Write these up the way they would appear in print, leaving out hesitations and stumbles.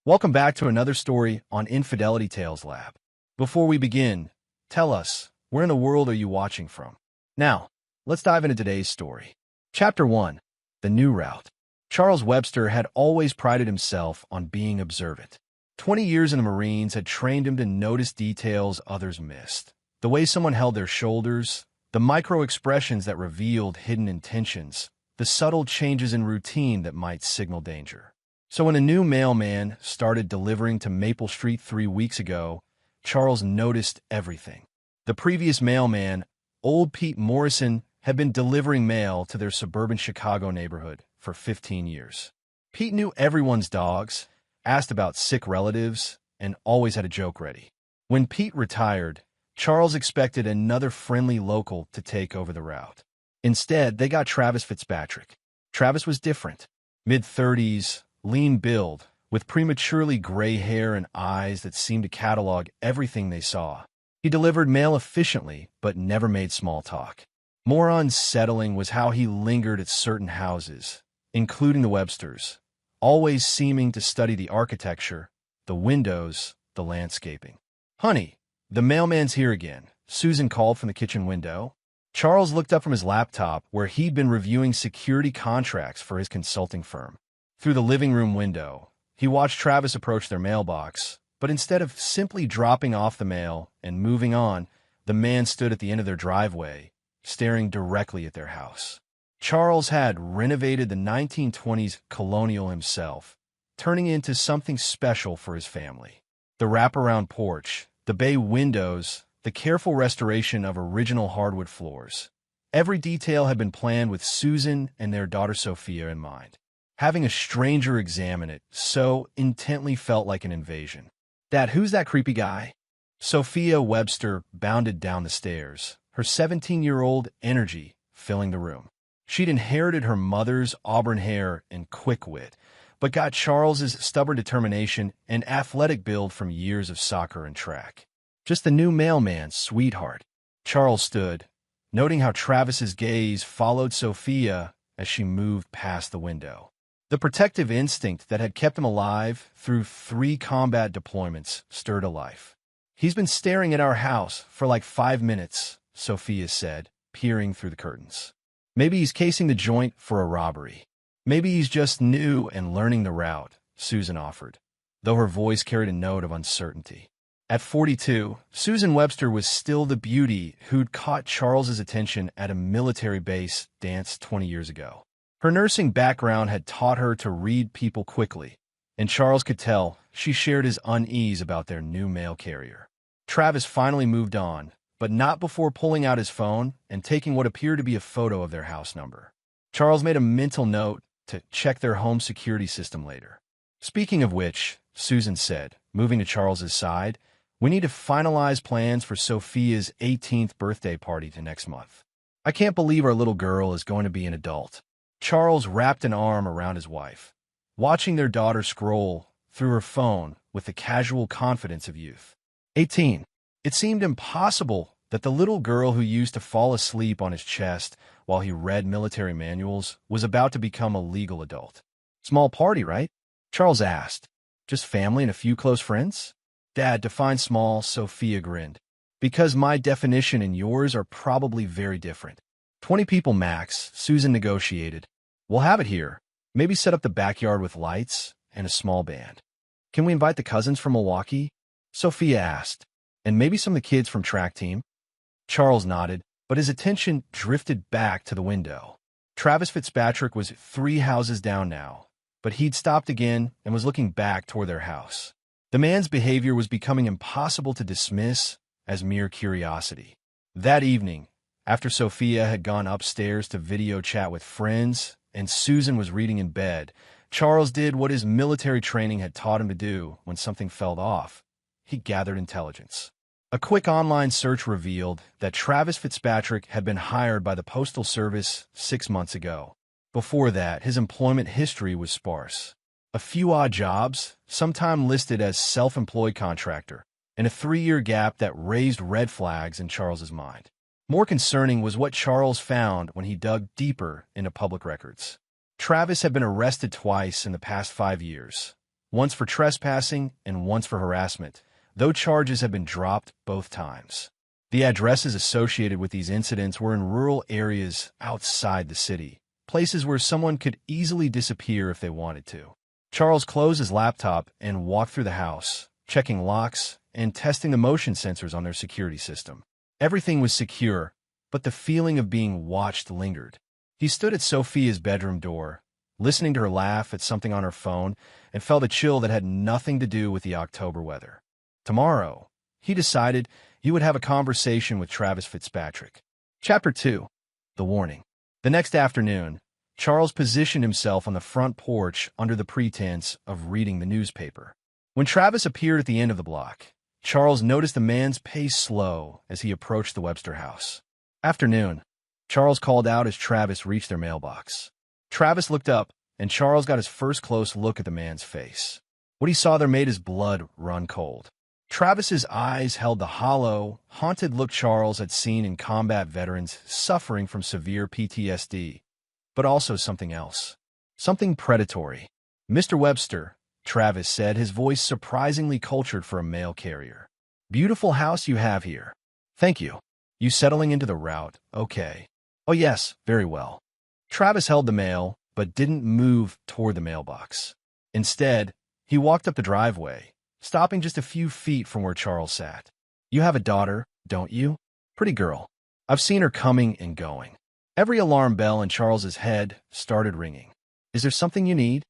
Welcome back to another story on Infidelity Tales Lab. Before we begin, tell us, where in the world are you watching from? Now, let's dive into today's story. Chapter 1. The New Route. Charles Webster had always prided himself on being observant. 20 years in the Marines had trained him to notice details others missed. The way someone held their shoulders, the micro-expressions that revealed hidden intentions, the subtle changes in routine that might signal danger. So when a new mailman started delivering to Maple Street 3 weeks ago, Charles noticed everything. The previous mailman, old Pete Morrison, had been delivering mail to their suburban Chicago neighborhood for 15 years. Pete knew everyone's dogs, asked about sick relatives, and always had a joke ready. When Pete retired, Charles expected another friendly local to take over the route. Instead, they got Travis Fitzpatrick. Travis was different. Mid-30s, lean build, with prematurely gray hair and eyes that seemed to catalog everything they saw. He delivered mail efficiently, but never made small talk. More unsettling was how he lingered at certain houses, including the Websters', always seeming to study the architecture, the windows, the landscaping. "Honey, the mailman's here again," Susan called from the kitchen window. Charles looked up from his laptop, where he'd been reviewing security contracts for his consulting firm. Through the living room window, he watched Travis approach their mailbox, but instead of simply dropping off the mail and moving on, the man stood at the end of their driveway, staring directly at their house. Charles had renovated the 1920s colonial himself, turning it into something special for his family. The wraparound porch, the bay windows, the careful restoration of original hardwood floors. Every detail had been planned with Susan and their daughter Sophia in mind. Having a stranger examine it so intently felt like an invasion. "Dad, who's that creepy guy?" Sophia Webster bounded down the stairs, her 17-year-old energy filling the room. She'd inherited her mother's auburn hair and quick wit, but got Charles's stubborn determination and athletic build from years of soccer and track. "Just the new mailman, sweetheart." Charles stood, noting how Travis's gaze followed Sophia as she moved past the window. The protective instinct that had kept him alive through 3 combat deployments stirred to life. "He's been staring at our house for like 5 minutes, Sophia said, peering through the curtains. "Maybe he's casing the joint for a robbery. Maybe he's just new and learning the route," Susan offered, though her voice carried a note of uncertainty. At 42, Susan Webster was still the beauty who'd caught Charles's attention at a military base dance 20 years ago. Her nursing background had taught her to read people quickly, and Charles could tell she shared his unease about their new mail carrier. Travis finally moved on, but not before pulling out his phone and taking what appeared to be a photo of their house number. Charles made a mental note to check their home security system later. "Speaking of which," Susan said, moving to Charles's side, "we need to finalize plans for Sophia's 18th birthday party next month. I can't believe our little girl is going to be an adult." Charles wrapped an arm around his wife, watching their daughter scroll through her phone with the casual confidence of youth. 18. It seemed impossible that the little girl who used to fall asleep on his chest while he read military manuals was about to become a legal adult. "Small party, right?" Charles asked. "Just family and a few close friends?" "Dad, define small," Sophia grinned. "Because my definition and yours are probably very different. 20 people max," Susan negotiated. "We'll have it here. Maybe set up the backyard with lights and a small band." "Can we invite the cousins from Milwaukee?" Sophia asked. "And maybe some of the kids from track team?" Charles nodded, but his attention drifted back to the window. Travis Fitzpatrick was 3 houses down now, but he'd stopped again and was looking back toward their house. The man's behavior was becoming impossible to dismiss as mere curiosity. That evening, after Sophia had gone upstairs to video chat with friends and Susan was reading in bed, Charles did what his military training had taught him to do when something felt off. He gathered intelligence. A quick online search revealed that Travis Fitzpatrick had been hired by the Postal Service 6 months ago. Before that, his employment history was sparse. A few odd jobs, sometime listed as self-employed contractor, and a 3-year gap that raised red flags in Charles's mind. More concerning was what Charles found when he dug deeper into public records. Travis had been arrested twice in the past 5 years, once for trespassing and once for harassment, though charges have been dropped both times. The addresses associated with these incidents were in rural areas outside the city, places where someone could easily disappear if they wanted to. Charles closed his laptop and walked through the house, checking locks and testing the motion sensors on their security system. Everything was secure, but the feeling of being watched lingered. He stood at Sophia's bedroom door, listening to her laugh at something on her phone, and felt a chill that had nothing to do with the October weather. Tomorrow, he decided he would have a conversation with Travis Fitzpatrick. Chapter 2. The Warning. The next afternoon, Charles positioned himself on the front porch under the pretense of reading the newspaper. When Travis appeared at the end of the block, Charles noticed the man's pace slow as he approached the Webster house. Afternoon, Charles called out as Travis reached their mailbox. Travis looked up, and Charles got his first close look at the man's face. What he saw there made his blood run cold. Travis's eyes held the hollow, haunted look Charles had seen in combat veterans suffering from severe PTSD, but also something else. Something predatory. "Mr. Webster," Travis said, his voice surprisingly cultured for a mail carrier. "Beautiful house you have here." "Thank you. You settling into the route, okay?" "Oh yes, very well." Travis held the mail, but didn't move toward the mailbox. Instead, he walked up the driveway, stopping just a few feet from where Charles sat. "You have a daughter, don't you? Pretty girl. I've seen her coming and going." Every alarm bell in Charles's head started ringing. "Is there something you need?"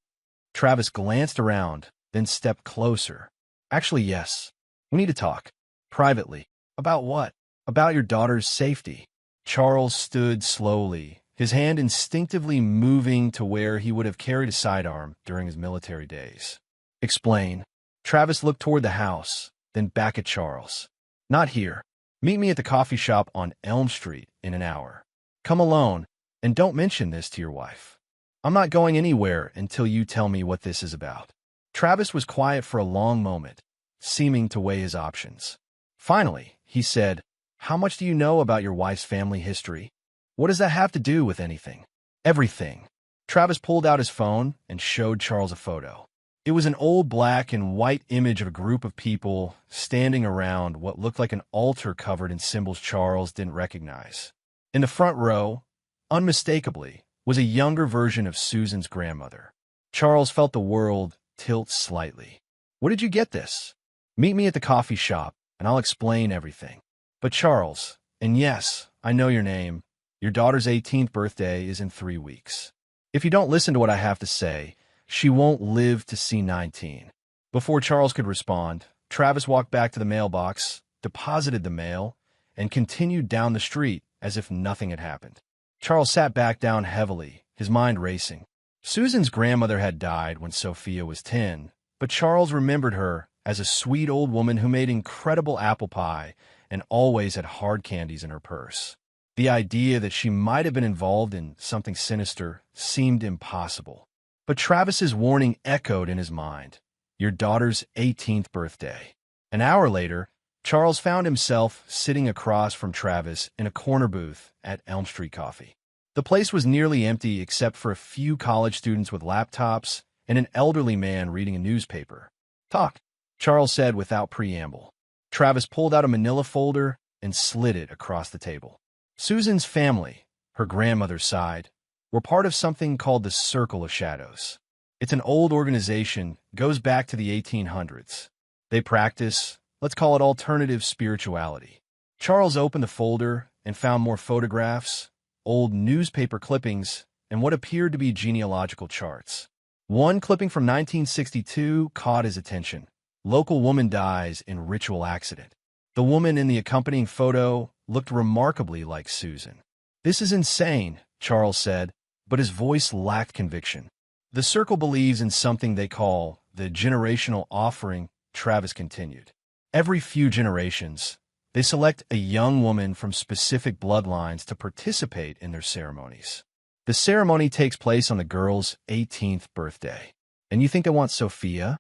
Travis glanced around, then stepped closer. "Actually, yes. We need to talk. Privately." "About what?" "About your daughter's safety." Charles stood slowly, his hand instinctively moving to where he would have carried a sidearm during his military days. "Explain." Travis looked toward the house, then back at Charles. "Not here. Meet me at the coffee shop on Elm Street in an hour. Come alone, and don't mention this to your wife. I'm not going anywhere until you tell me what this is about." Travis was quiet for a long moment, seeming to weigh his options. Finally, he said, "How much do you know about your wife's family history?" "What does that have to do with anything?" "Everything." Travis pulled out his phone and showed Charles a photo. It was an old black and white image of a group of people standing around what looked like an altar covered in symbols Charles didn't recognize. In the front row, unmistakably, was a younger version of Susan's grandmother. Charles felt the world tilt slightly. "Where did you get this?" "Meet me at the coffee shop, and I'll explain everything." "But Charles, and yes, I know your name, your daughter's 18th birthday is in 3 weeks. If you don't listen to what I have to say, she won't live to see 19. Before Charles could respond, Travis walked back to the mailbox, deposited the mail, and continued down the street as if nothing had happened. Charles sat back down heavily, his mind racing. Susan's grandmother had died when Sophia was 10, but Charles remembered her as a sweet old woman who made incredible apple pie and always had hard candies in her purse. The idea that she might have been involved in something sinister seemed impossible. But Travis's warning echoed in his mind. Your daughter's 18th birthday. An hour later, Charles found himself sitting across from Travis in a corner booth at Elm Street Coffee. The place was nearly empty except for a few college students with laptops and an elderly man reading a newspaper. "Talk," Charles said without preamble. Travis pulled out a manila folder and slid it across the table. Susan's family, her grandmother's side, were part of something called the Circle of Shadows. It's an old organization, goes back to the 1800s. They practice, let's call it alternative spirituality. Charles opened the folder and found more photographs, old newspaper clippings, and what appeared to be genealogical charts. One clipping from 1962 caught his attention. Local woman dies in ritual accident. The woman in the accompanying photo looked remarkably like Susan. "This is insane," Charles said, but his voice lacked conviction. "The Circle believes in something they call the generational offering," Travis continued. "Every few generations, they select a young woman from specific bloodlines to participate in their ceremonies. The ceremony takes place on the girl's 18th birthday. And you think they want Sophia?"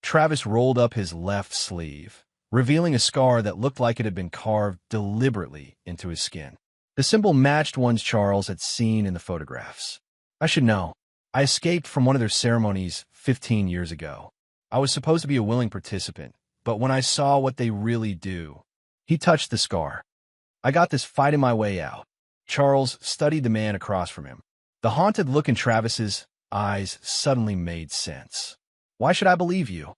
Travis rolled up his left sleeve, revealing a scar that looked like it had been carved deliberately into his skin. The symbol matched ones Charles had seen in the photographs. "I should know. I escaped from one of their ceremonies 15 years ago." I was supposed to be a willing participant, but when I saw what they really do, he touched the scar. I got this fighting my way out. Charles studied the man across from him. The haunted look in Travis's eyes suddenly made sense. Why should I believe you?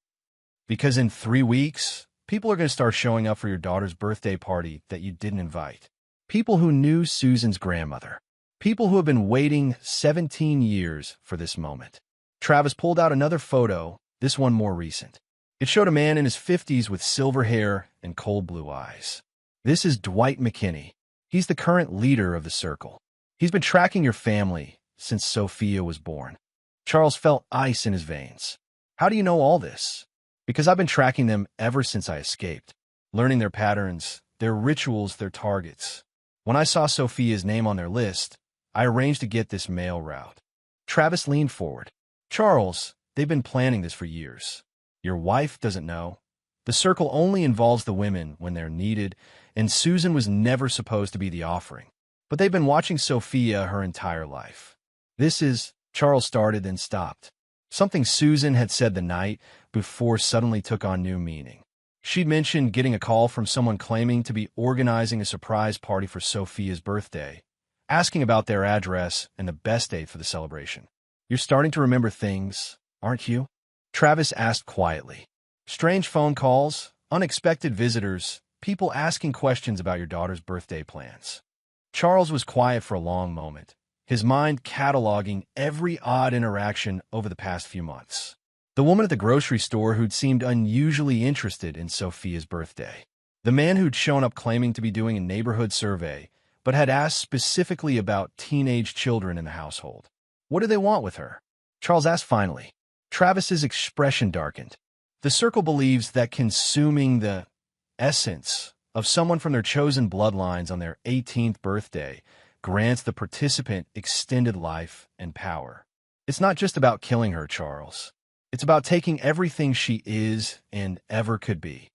Because in 3 weeks, people are going to start showing up for your daughter's birthday party that you didn't invite. People who knew Susan's grandmother. People who have been waiting 17 years for this moment. Travis pulled out another photo, this one more recent. It showed a man in his 50s with silver hair and cold blue eyes. This is Dwight McKinney. He's the current leader of the circle. He's been tracking your family since Sophia was born. Charles felt ice in his veins. How do you know all this? Because I've been tracking them ever since I escaped, learning their patterns, their rituals, their targets. When I saw Sophia's name on their list, I arranged to get this mail route. Travis leaned forward. Charles, they've been planning this for years. Your wife doesn't know. The circle only involves the women when they're needed, and Susan was never supposed to be the offering. But they've been watching Sophia her entire life. This is, Charles started then stopped. Something Susan had said the night before suddenly took on new meaning. She'd mentioned getting a call from someone claiming to be organizing a surprise party for Sophia's birthday, asking about their address and the best date for the celebration. You're starting to remember things, aren't you? Travis asked quietly. Strange phone calls, unexpected visitors, people asking questions about your daughter's birthday plans. Charles was quiet for a long moment, his mind cataloging every odd interaction over the past few months. The woman at the grocery store who'd seemed unusually interested in Sophia's birthday. The man who'd shown up claiming to be doing a neighborhood survey, but had asked specifically about teenage children in the household. What do they want with her? Charles asked finally. Travis's expression darkened. The circle believes that consuming the essence of someone from their chosen bloodlines on their 18th birthday grants the participant extended life and power. It's not just about killing her, Charles. It's about taking everything she is and ever could be.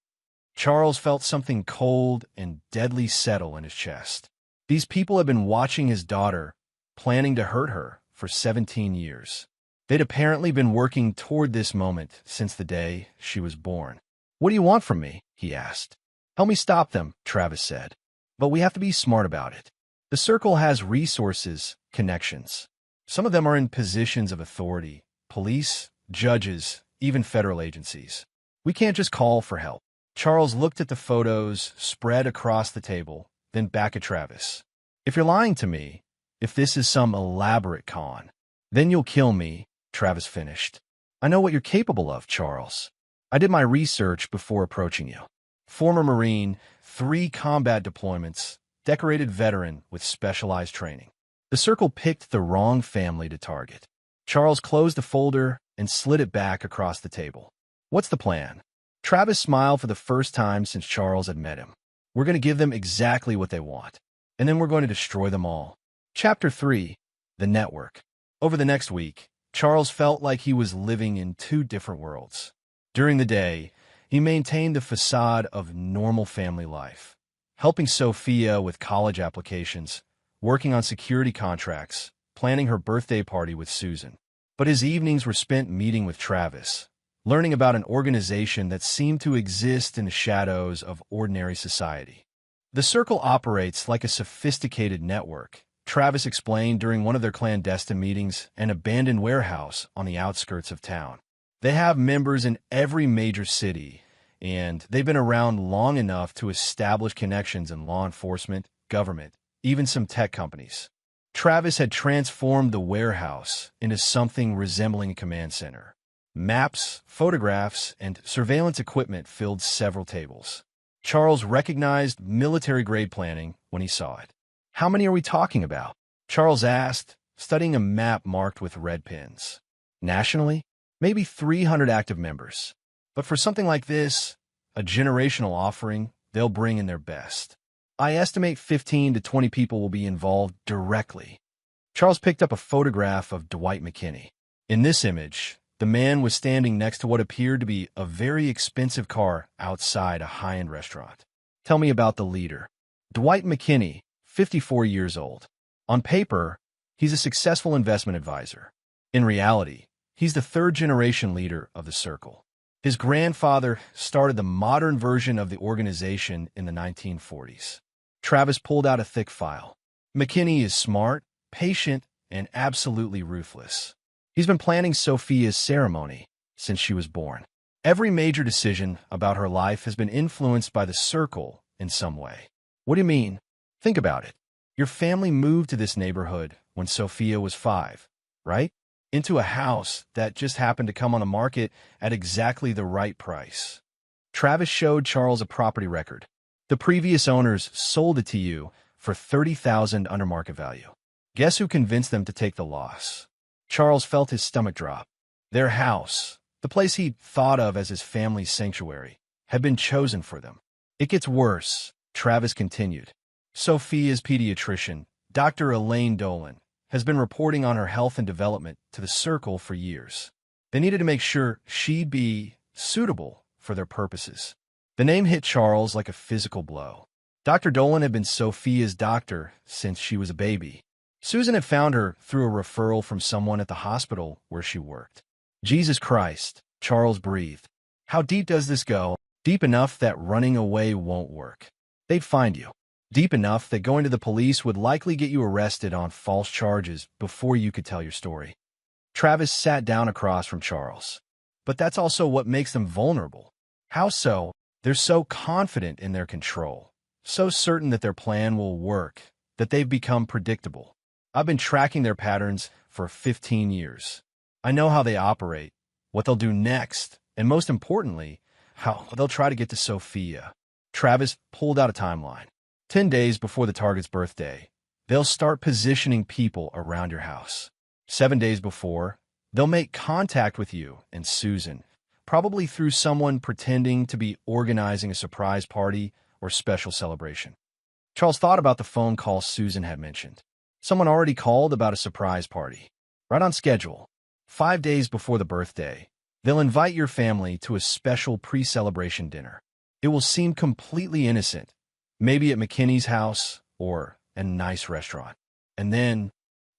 Charles felt something cold and deadly settle in his chest. These people had been watching his daughter, planning to hurt her for 17 years. They'd apparently been working toward this moment since the day she was born. What do you want from me? He asked. Help me stop them, Travis said. But we have to be smart about it. The circle has resources, connections. Some of them are in positions of authority, police, judges, even federal agencies. We can't just call for help. Charles looked at the photos spread across the table, then back at Travis. If you're lying to me, if this is some elaborate con, then you'll kill me, Travis finished. I know what you're capable of, Charles. I did my research before approaching you. Former Marine, 3 combat deployments, decorated veteran with specialized training. The circle picked the wrong family to target. Charles closed the folder and slid it back across the table. What's the plan? Travis smiled for the first time since Charles had met him. We're going to give them exactly what they want, and then we're going to destroy them all. Chapter 3, The Network. Over the next week, Charles felt like he was living in 2 different worlds. During the day, he maintained the facade of normal family life, helping Sophia with college applications, working on security contracts, planning her birthday party with Susan. But his evenings were spent meeting with Travis, learning about an organization that seemed to exist in the shadows of ordinary society. The circle operates like a sophisticated network, Travis explained during one of their clandestine meetings, an abandoned warehouse on the outskirts of town. They have members in every major city, and they've been around long enough to establish connections in law enforcement, government, even some tech companies. Travis had transformed the warehouse into something resembling a command center. Maps, photographs, and surveillance equipment filled several tables. Charles recognized military-grade planning when he saw it. How many are we talking about? Charles asked, studying a map marked with red pins. Nationally, maybe 300 active members. But for something like this, a generational offering, they'll bring in their best. I estimate 15 to 20 people will be involved directly. Charles picked up a photograph of Dwight McKinney. In this image, the man was standing next to what appeared to be a very expensive car outside a high-end restaurant. Tell me about the leader. Dwight McKinney, 54 years old. On paper, he's a successful investment advisor. In reality, he's the 3rd-generation leader of the circle. His grandfather started the modern version of the organization in the 1940s. Travis pulled out a thick file. McKinney is smart, patient, and absolutely ruthless. He's been planning Sophia's ceremony since she was born. Every major decision about her life has been influenced by the circle in some way. What do you mean? Think about it. Your family moved to this neighborhood when Sophia was 5, right? Into a house that just happened to come on the market at exactly the right price. Travis showed Charles a property record. The previous owners sold it to you for $30,000 under market value. Guess who convinced them to take the loss? Charles felt his stomach drop. Their house, the place he'd thought of as his family's sanctuary, had been chosen for them. It gets worse, Travis continued. Sophia's pediatrician, Dr. Elaine Dolan, has been reporting on her health and development to the circle for years. They needed to make sure she'd be suitable for their purposes. The name hit Charles like a physical blow. Dr. Dolan had been Sophia's doctor since she was a baby. Susan had found her through a referral from someone at the hospital where she worked. Jesus Christ, Charles breathed. How deep does this go? Deep enough that running away won't work. They'd find you. Deep enough that going to the police would likely get you arrested on false charges before you could tell your story. Travis sat down across from Charles. But that's also what makes them vulnerable. How so? They're so confident in their control, so certain that their plan will work, that they've become predictable. I've been tracking their patterns for 15 years. I know how they operate, what they'll do next, and most importantly, how they'll try to get to Sophia. Travis pulled out a timeline. 10 days before the target's birthday, they'll start positioning people around your house. 7 days before, they'll make contact with you and Susan, probably through someone pretending to be organizing a surprise party or special celebration. Charles thought about the phone call Susan had mentioned. Someone already called about a surprise party. Right on schedule. 5 days before the birthday, they'll invite your family to a special pre-celebration dinner. It will seem completely innocent, maybe at McKinney's house or a nice restaurant. And then,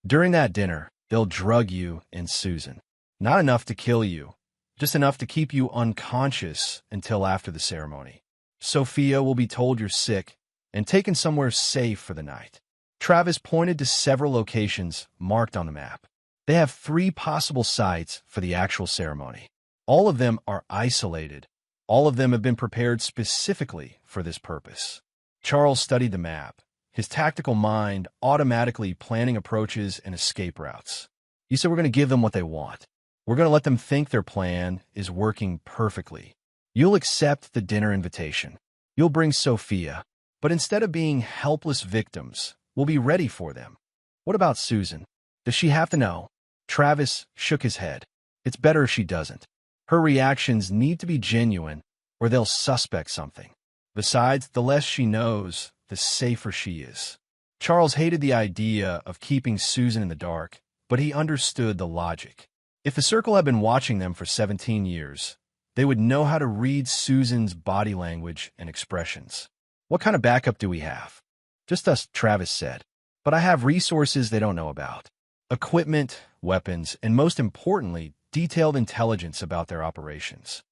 during that dinner, they'll drug you and Susan. Not enough to kill you, just enough to keep you unconscious until after the ceremony. Sophia will be told you're sick and taken somewhere safe for the night. Travis pointed to several locations marked on the map. They have 3 possible sites for the actual ceremony. All of them are isolated. All of them have been prepared specifically for this purpose. Charles studied the map, his tactical mind automatically planning approaches and escape routes. You said we're going to give them what they want. We're going to let them think their plan is working perfectly. You'll accept the dinner invitation. You'll bring Sophia. But instead of being helpless victims, we'll be ready for them. What about Susan? Does she have to know? Travis shook his head. It's better if she doesn't. Her reactions need to be genuine, or they'll suspect something. Besides, the less she knows, the safer she is. Charles hated the idea of keeping Susan in the dark, but he understood the logic. If the circle had been watching them for 17 years, they would know how to read Susan's body language and expressions. What kind of backup do we have? Just us, Travis said. But I have resources they don't know about. Equipment, weapons, and most importantly, detailed intelligence about their operations.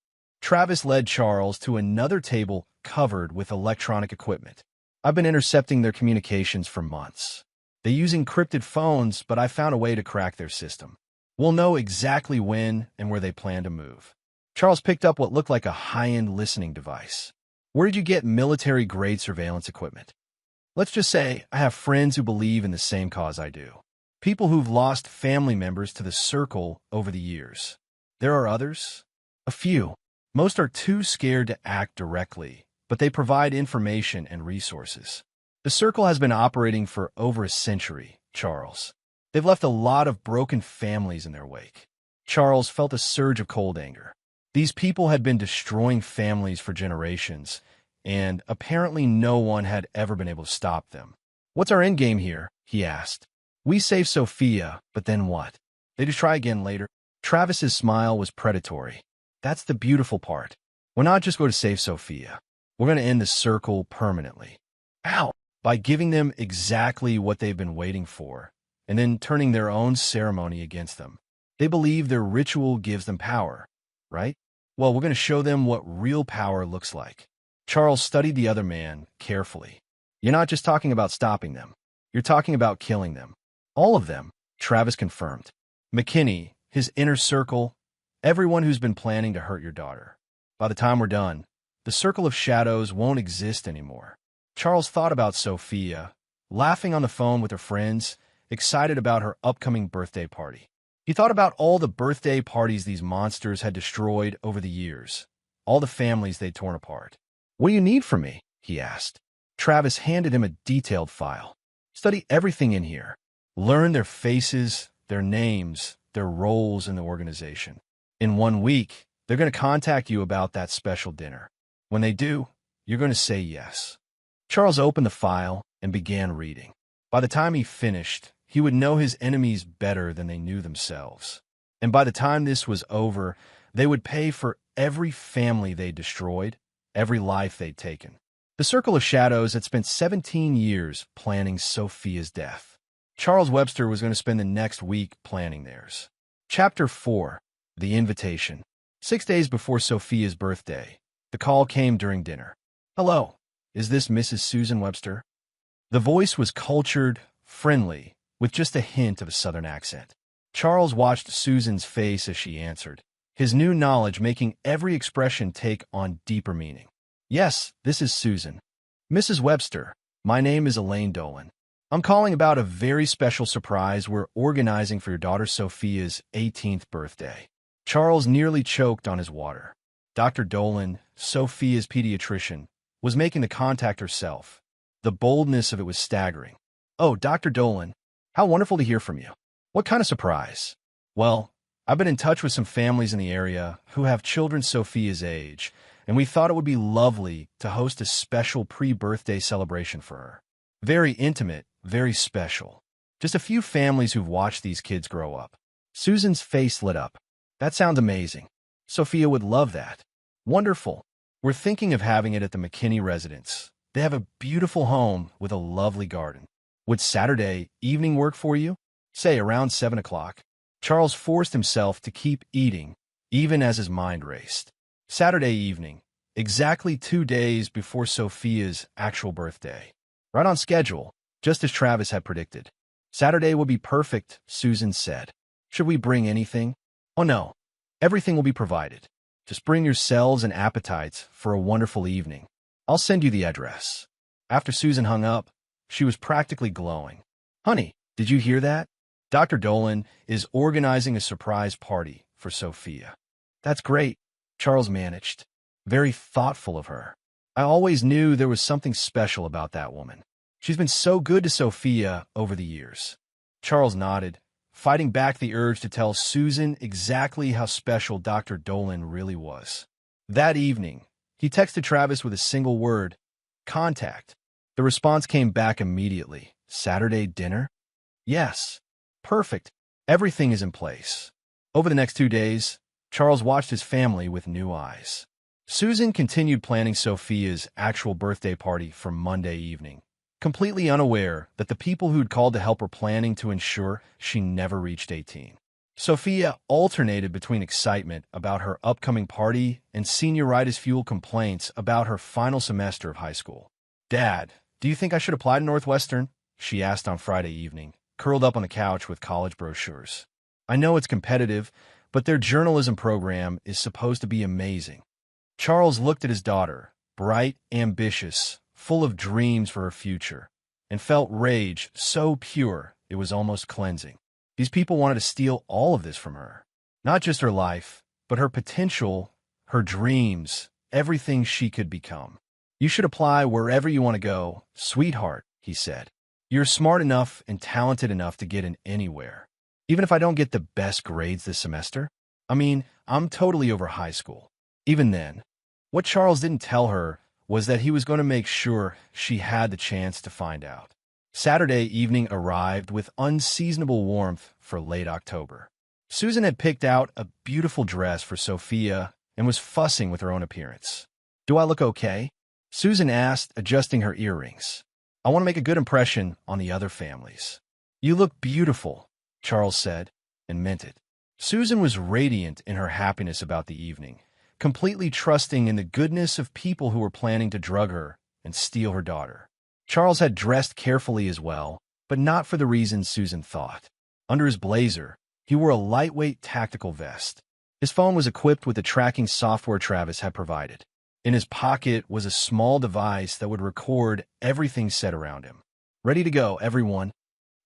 Travis led Charles to another table covered with electronic equipment. I've been intercepting their communications for months. They use encrypted phones, but I found a way to crack their system. We'll know exactly when and where they plan to move. Charles picked up what looked like a high-end listening device. Where did you get military-grade surveillance equipment? Let's just say I have friends who believe in the same cause I do. People who've lost family members to the circle over the years. There are others. A few. Most are too scared to act directly, but they provide information and resources. The circle has been operating for over a century, Charles. They've left a lot of broken families in their wake. Charles felt a surge of cold anger. These people had been destroying families for generations, and apparently no one had ever been able to stop them. What's our endgame here? He asked. We save Sophia, but then what? They just try again later. Travis's smile was predatory. That's the beautiful part. We're not just going to save Sophia. We're going to end the circle permanently. How? By giving them exactly what they've been waiting for, and then turning their own ceremony against them. They believe their ritual gives them power, right? Well, we're going to show them what real power looks like. Charles studied the other man carefully. You're not just talking about stopping them. You're talking about killing them. All of them, Travis confirmed. McKinney, his inner circle, everyone who's been planning to hurt your daughter. By the time we're done, the circle of shadows won't exist anymore. Charles thought about Sophia, laughing on the phone with her friends, excited about her upcoming birthday party. He thought about all the birthday parties these monsters had destroyed over the years, all the families they'd torn apart. What do you need from me? He asked. Travis handed him a detailed file. Study everything in here. Learn their faces, their names, their roles in the organization. In 1 week, they're going to contact you about that special dinner. When they do, you're going to say yes. Charles opened the file and began reading. By the time he finished, he would know his enemies better than they knew themselves. And by the time this was over, they would pay for every family they destroyed, every life they'd taken. The Circle of Shadows had spent 17 years planning Sophia's death. Charles Webster was going to spend the next week planning theirs. Chapter 4. The Invitation. 6 days before Sophia's birthday, the call came during dinner. Hello, is this Mrs. Susan Webster? The voice was cultured, friendly, with just a hint of a southern accent. Charles watched Susan's face as she answered, his new knowledge making every expression take on deeper meaning. Yes, this is Susan. Mrs. Webster, my name is Elaine Dolan. I'm calling about a very special surprise we're organizing for your daughter Sophia's 18th birthday. Charles nearly choked on his water. Dr. Dolan, Sophia's pediatrician, was making the contact herself. The boldness of it was staggering. Oh, Dr. Dolan, how wonderful to hear from you. What kind of surprise? Well, I've been in touch with some families in the area who have children Sophia's age, and we thought it would be lovely to host a special pre-birthday celebration for her. Very intimate, very special. Just a few families who've watched these kids grow up. Susan's face lit up. That sounds amazing. Sophia would love that. Wonderful. We're thinking of having it at the McKinney residence. They have a beautiful home with a lovely garden. Would Saturday evening work for you? Say around 7 o'clock. Charles forced himself to keep eating, even as his mind raced. Saturday evening, exactly 2 days before Sophia's actual birthday. Right on schedule, just as Travis had predicted. Saturday would be perfect, Susan said. Should we bring anything? Oh no, everything will be provided. Just bring yourselves and appetites for a wonderful evening. I'll send you the address. After Susan hung up, she was practically glowing. Honey, did you hear that? Dr. Dolan is organizing a surprise party for Sophia. That's great, Charles managed. Very thoughtful of her. I always knew there was something special about that woman. She's been so good to Sophia over the years. Charles nodded, fighting back the urge to tell Susan exactly how special Dr. Dolan really was. That evening, he texted Travis with a single word, contact. The response came back immediately. Saturday dinner? Yes. Perfect. Everything is in place. Over the next 2 days, Charles watched his family with new eyes. Susan continued planning Sophia's actual birthday party for Monday evening, completely unaware that the people who'd called to help were planning to ensure she never reached 18. Sophia alternated between excitement about her upcoming party and senioritis-fueled complaints about her final semester of high school. Dad, do you think I should apply to Northwestern? She asked on Friday evening, curled up on the couch with college brochures. I know it's competitive, but their journalism program is supposed to be amazing. Charles looked at his daughter, bright, ambitious, full of dreams for her future, and felt rage so pure it was almost cleansing. These people wanted to steal all of this from her. Not just her life, but her potential, her dreams, everything she could become. You should apply wherever you want to go, sweetheart, he said. You're smart enough and talented enough to get in anywhere. Even if I don't get the best grades this semester? I mean, I'm totally over high school. Even then, what Charles didn't tell her was that he was going to make sure she had the chance to find out. Saturday evening arrived with unseasonable warmth for late October. Susan had picked out a beautiful dress for Sophia and was fussing with her own appearance. Do I look okay? Susan asked, adjusting her earrings. I want to make a good impression on the other families. You look beautiful, Charles said, and meant it. Susan was radiant in her happiness about the evening, completely trusting in the goodness of people who were planning to drug her and steal her daughter. Charles had dressed carefully as well, but not for the reasons Susan thought. Under his blazer, he wore a lightweight tactical vest. His phone was equipped with the tracking software Travis had provided. In his pocket was a small device that would record everything said around him. "Ready to go, everyone,"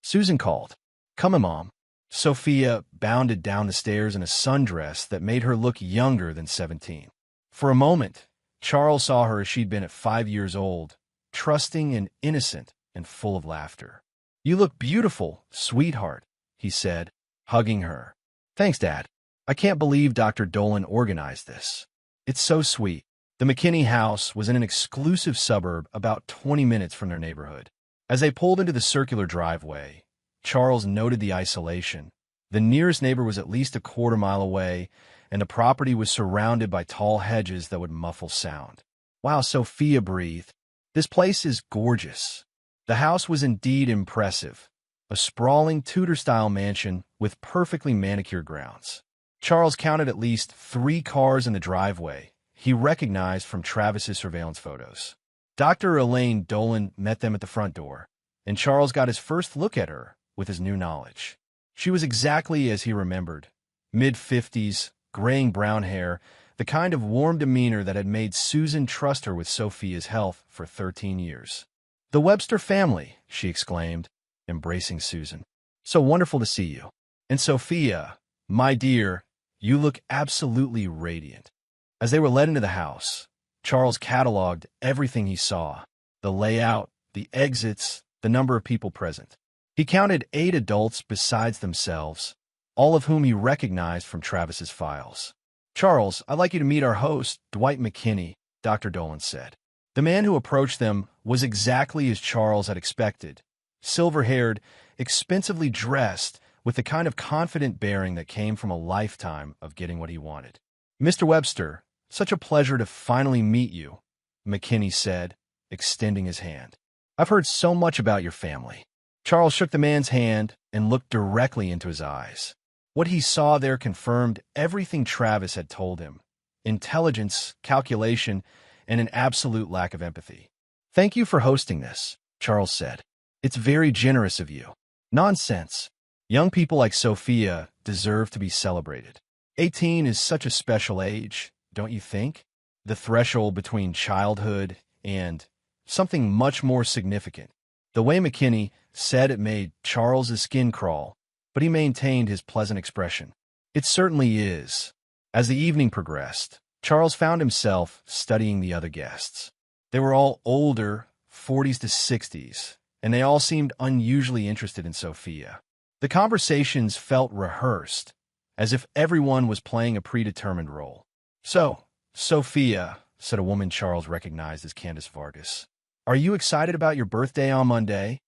Susan called. "Come on, Mom." Sophia bounded down the stairs in a sundress that made her look younger than 17. For a moment, Charles saw her as she'd been at 5 years old, trusting and innocent and full of laughter. "You look beautiful, sweetheart," he said, hugging her. "Thanks, Dad. I can't believe Dr. Dolan organized this. It's so sweet." The McKinney house was in an exclusive suburb about 20 minutes from their neighborhood. As they pulled into the circular driveway, Charles noted the isolation. The nearest neighbor was at least a quarter-mile away, and the property was surrounded by tall hedges that would muffle sound. "Wow," Sophia breathed. "This place is gorgeous." The house was indeed impressive, a sprawling Tudor-style mansion with perfectly manicured grounds. Charles counted at least 3 cars in the driveway he recognized from Travis's surveillance photos. Dr. Elaine Dolan met them at the front door, and Charles got his first look at her with his new knowledge. She was exactly as he remembered, mid-50s, graying brown hair, the kind of warm demeanor that had made Susan trust her with Sophia's health for 13 years. "The Webster family," she exclaimed, embracing Susan. "So wonderful to see you. And Sophia, my dear, you look absolutely radiant." As they were led into the house, Charles cataloged everything he saw: the layout, the exits, the number of people present. He counted 8 adults besides themselves, all of whom he recognized from Travis's files. "Charles, I'd like you to meet our host, Dwight McKinney," Dr. Dolan said. The man who approached them was exactly as Charles had expected, silver-haired, expensively dressed, with the kind of confident bearing that came from a lifetime of getting what he wanted. "Mr. Webster, such a pleasure to finally meet you," McKinney said, extending his hand. "I've heard so much about your family." Charles shook the man's hand and looked directly into his eyes. What he saw there confirmed everything Travis had told him: intelligence, calculation, and an absolute lack of empathy. "Thank you for hosting this," Charles said. "It's very generous of you." "Nonsense. Young people like Sophia deserve to be celebrated. 18 is such a special age, don't you think? The threshold between childhood and something much more significant." The way McKinney said it made Charles's skin crawl, but he maintained his pleasant expression. "It certainly is." As the evening progressed, Charles found himself studying the other guests. They were all older, 40s to 60s, and they all seemed unusually interested in Sophia. The conversations felt rehearsed, as if everyone was playing a predetermined role. "So, Sophia," said a woman Charles recognized as Candace Vargas, "are you excited about your birthday on Monday?"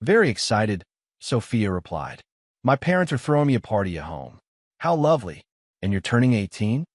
"Very excited," Sophia replied. "My parents are throwing me a party at home." "How lovely. And you're turning 18?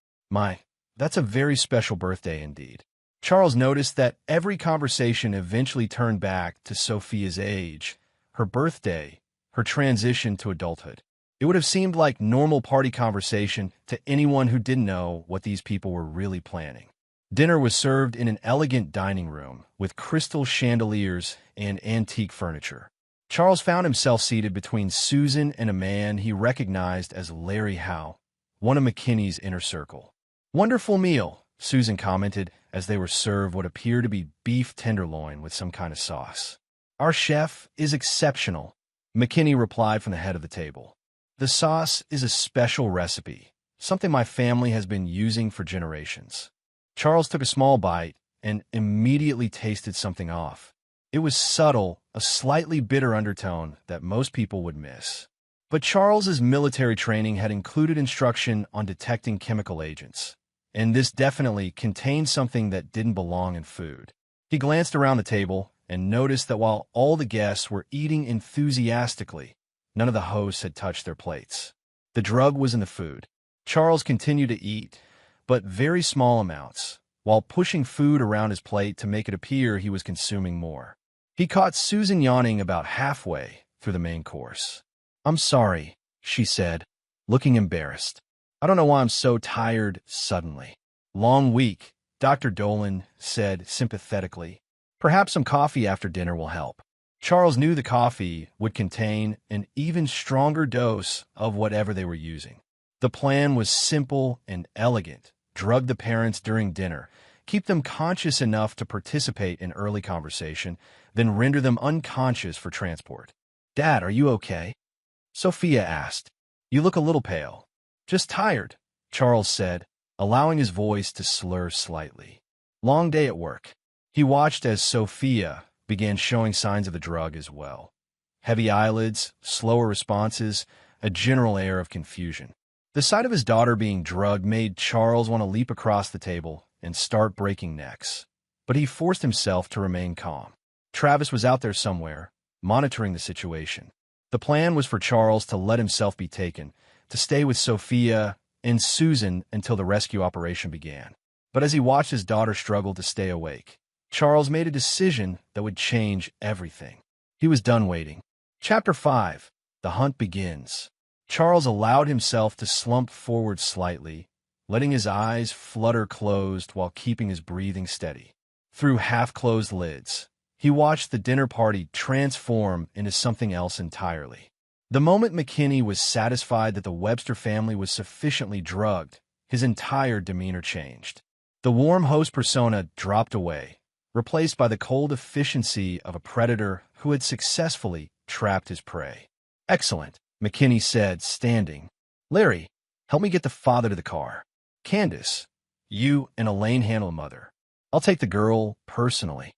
That's a very special birthday indeed." Charles noticed that every conversation eventually turned back to Sophia's age, her birthday, her transition to adulthood. It would have seemed like normal party conversation to anyone who didn't know what these people were really planning. Dinner was served in an elegant dining room with crystal chandeliers and antique furniture. Charles found himself seated between Susan and a man he recognized as Larry Howe, one of McKinney's inner circle. "Wonderful meal," Susan commented as they were served what appeared to be beef tenderloin with some kind of sauce. "Our chef is exceptional," McKinney replied from the head of the table. "The sauce is a special recipe, something my family has been using for generations." Charles took a small bite and immediately tasted something off. It was subtle, a slightly bitter undertone that most people would miss. But Charles's military training had included instruction on detecting chemical agents, and this definitely contained something that didn't belong in food. He glanced around the table and noticed that while all the guests were eating enthusiastically, none of the hosts had touched their plates. The drug was in the food. Charles continued to eat, but very small amounts, while pushing food around his plate to make it appear he was consuming more. He caught Susan yawning about halfway through the main course. "I'm sorry," she said, looking embarrassed. "I don't know why I'm so tired suddenly." Long week, Dr. Dolan said sympathetically. Perhaps some coffee after dinner will help. Charles knew the coffee would contain an even stronger dose of whatever they were using. The plan was simple and elegant. Drug the parents during dinner, keep them conscious enough to participate in early conversation, then render them unconscious for transport. "Dad, are you okay?" Sophia asked. "You look a little pale." "Just tired," Charles said, allowing his voice to slur slightly. "Long day at work." He watched as Sophia began showing signs of the drug as well. Heavy eyelids, slower responses, a general air of confusion. The sight of his daughter being drugged made Charles want to leap across the table and start breaking necks. But he forced himself to remain calm. Travis was out there somewhere, monitoring the situation. The plan was for Charles to let himself be taken, to stay with Sophia and Susan until the rescue operation began. But as he watched his daughter struggle to stay awake, Charles made a decision that would change everything. He was done waiting. Chapter 5. The Hunt Begins. Charles allowed himself to slump forward slightly, letting his eyes flutter closed while keeping his breathing steady. Through half-closed lids, he watched the dinner party transform into something else entirely. The moment McKinney was satisfied that the Webster family was sufficiently drugged, his entire demeanor changed. The warm host persona dropped away, replaced by the cold efficiency of a predator who had successfully trapped his prey. "Excellent," McKinney said, standing. "Larry, help me get the father to the car. Candace, you and Elaine handle mother. I'll take the girl personally."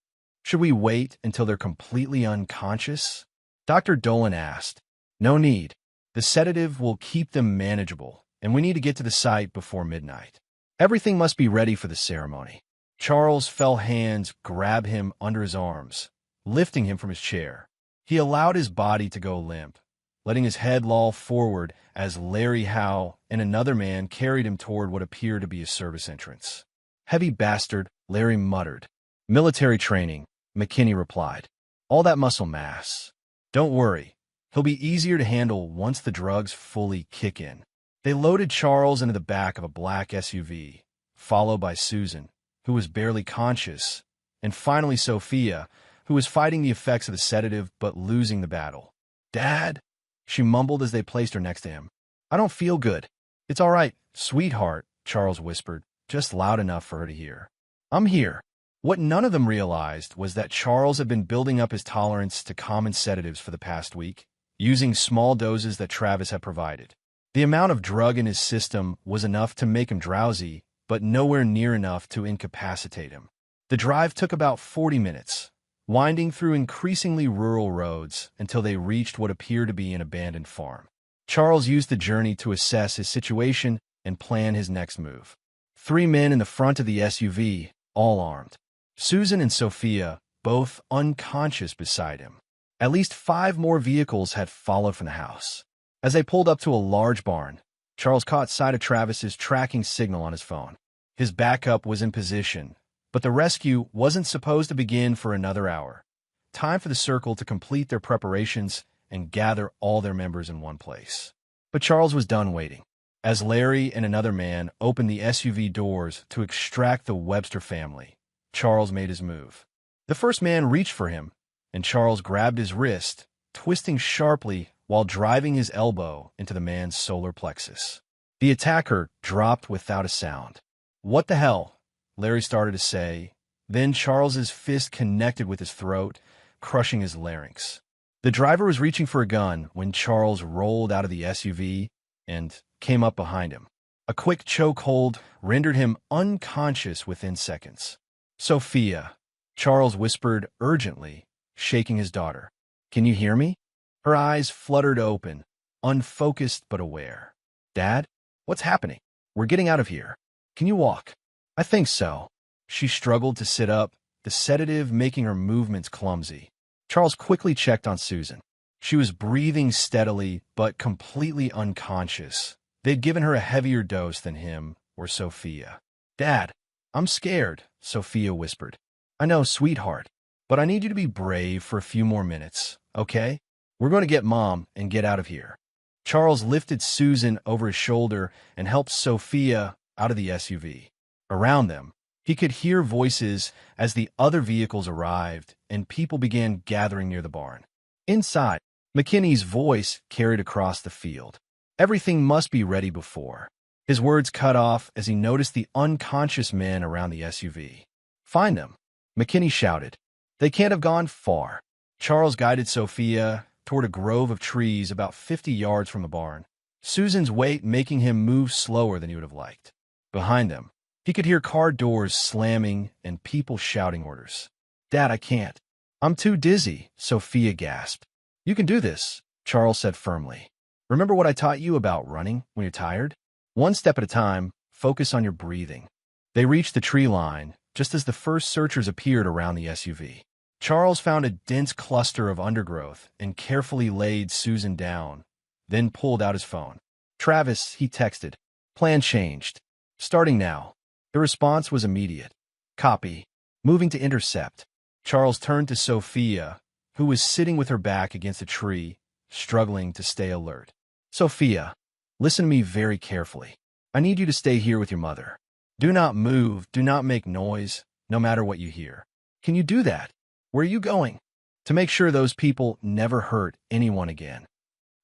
"Should we wait until they're completely unconscious?" Dr. Dolan asked. "No need. The sedative will keep them manageable, and we need to get to the site before midnight. Everything must be ready for the ceremony." Charles' fell hands grabbed him under his arms, lifting him from his chair. He allowed his body to go limp, letting his head loll forward as Larry Howe and another man carried him toward what appeared to be a service entrance. "Heavy bastard," Larry muttered. "Military training," McKinney replied. "All that muscle mass. Don't worry. He'll be easier to handle once the drugs fully kick in." They loaded Charles into the back of a black SUV, followed by Susan, who was barely conscious, and finally Sophia, who was fighting the effects of the sedative but losing the battle. "Dad," she mumbled as they placed her next to him. "I don't feel good." "It's all right, sweetheart," Charles whispered, just loud enough for her to hear. "I'm here." What none of them realized was that Charles had been building up his tolerance to common sedatives for the past week, using small doses that Travis had provided. The amount of drug in his system was enough to make him drowsy, but nowhere near enough to incapacitate him. The drive took about 40 minutes, winding through increasingly rural roads until they reached what appeared to be an abandoned farm. Charles used the journey to assess his situation and plan his next move. 3 men in the front of the SUV, all armed. Susan and Sophia, both unconscious beside him. At least 5 more vehicles had followed from the house. As they pulled up to a large barn, Charles caught sight of Travis's tracking signal on his phone. His backup was in position, but the rescue wasn't supposed to begin for another hour. Time for the circle to complete their preparations and gather all their members in one place. But Charles was done waiting. As Larry and another man opened the SUV doors to extract the Webster family, Charles made his move. The first man reached for him, and Charles grabbed his wrist, twisting sharply while driving his elbow into the man's solar plexus. The attacker dropped without a sound. "What the hell?" Larry started to say. Then Charles's fist connected with his throat, crushing his larynx. The driver was reaching for a gun when Charles rolled out of the SUV and came up behind him. A quick chokehold rendered him unconscious within seconds. "Sophia," Charles whispered urgently, shaking his daughter. "Can you hear me?" Her eyes fluttered open, unfocused but aware. "Dad, what's happening? We're getting out of here. Can you walk?" "I think so." She struggled to sit up, the sedative making her movements clumsy. Charles quickly checked on Susan. She was breathing steadily but completely unconscious. They'd given her a heavier dose than him or Sophia. "Dad, I'm scared," Sophia whispered. "I know, sweetheart, but I need you to be brave for a few more minutes, okay? We're going to get Mom and get out of here." Charles lifted Susan over his shoulder and helped Sophia out of the SUV. Around them, he could hear voices as the other vehicles arrived and people began gathering near the barn. Inside, McKinney's voice carried across the field. Everything must be ready before. His words cut off as he noticed the unconscious men around the SUV. Find them, McKinney shouted. They can't have gone far. Charles guided Sophia toward a grove of trees about 50 yards from the barn, Susan's weight making him move slower than he would have liked. Behind them, he could hear car doors slamming and people shouting orders. Dad, I can't. I'm too dizzy, Sophia gasped. You can do this, Charles said firmly. Remember what I taught you about running when you're tired? One step at a time, focus on your breathing. They reached the tree line just as the first searchers appeared around the SUV. Charles found a dense cluster of undergrowth and carefully laid Susan down, then pulled out his phone. Travis, he texted. Plan changed. Starting now. The response was immediate. Copy. Moving to intercept. Charles turned to Sophia, who was sitting with her back against a tree, struggling to stay alert. Sophia, listen to me very carefully. I need you to stay here with your mother. Do not move, do not make noise, no matter what you hear. Can you do that? Where are you going? To make sure those people never hurt anyone again.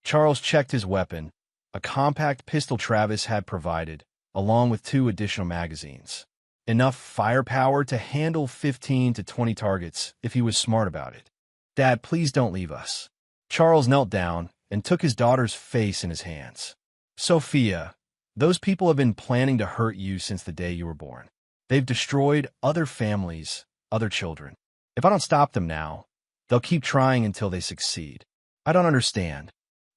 Charles checked his weapon, a compact pistol Travis had provided, along with 2 additional magazines. Enough firepower to handle 15 to 20 targets if he was smart about it. Dad, please don't leave us. Charles knelt down and took his daughter's face in his hands. Sophia, those people have been planning to hurt you since the day you were born. They've destroyed other families, other children. If I don't stop them now, they'll keep trying until they succeed. I don't understand.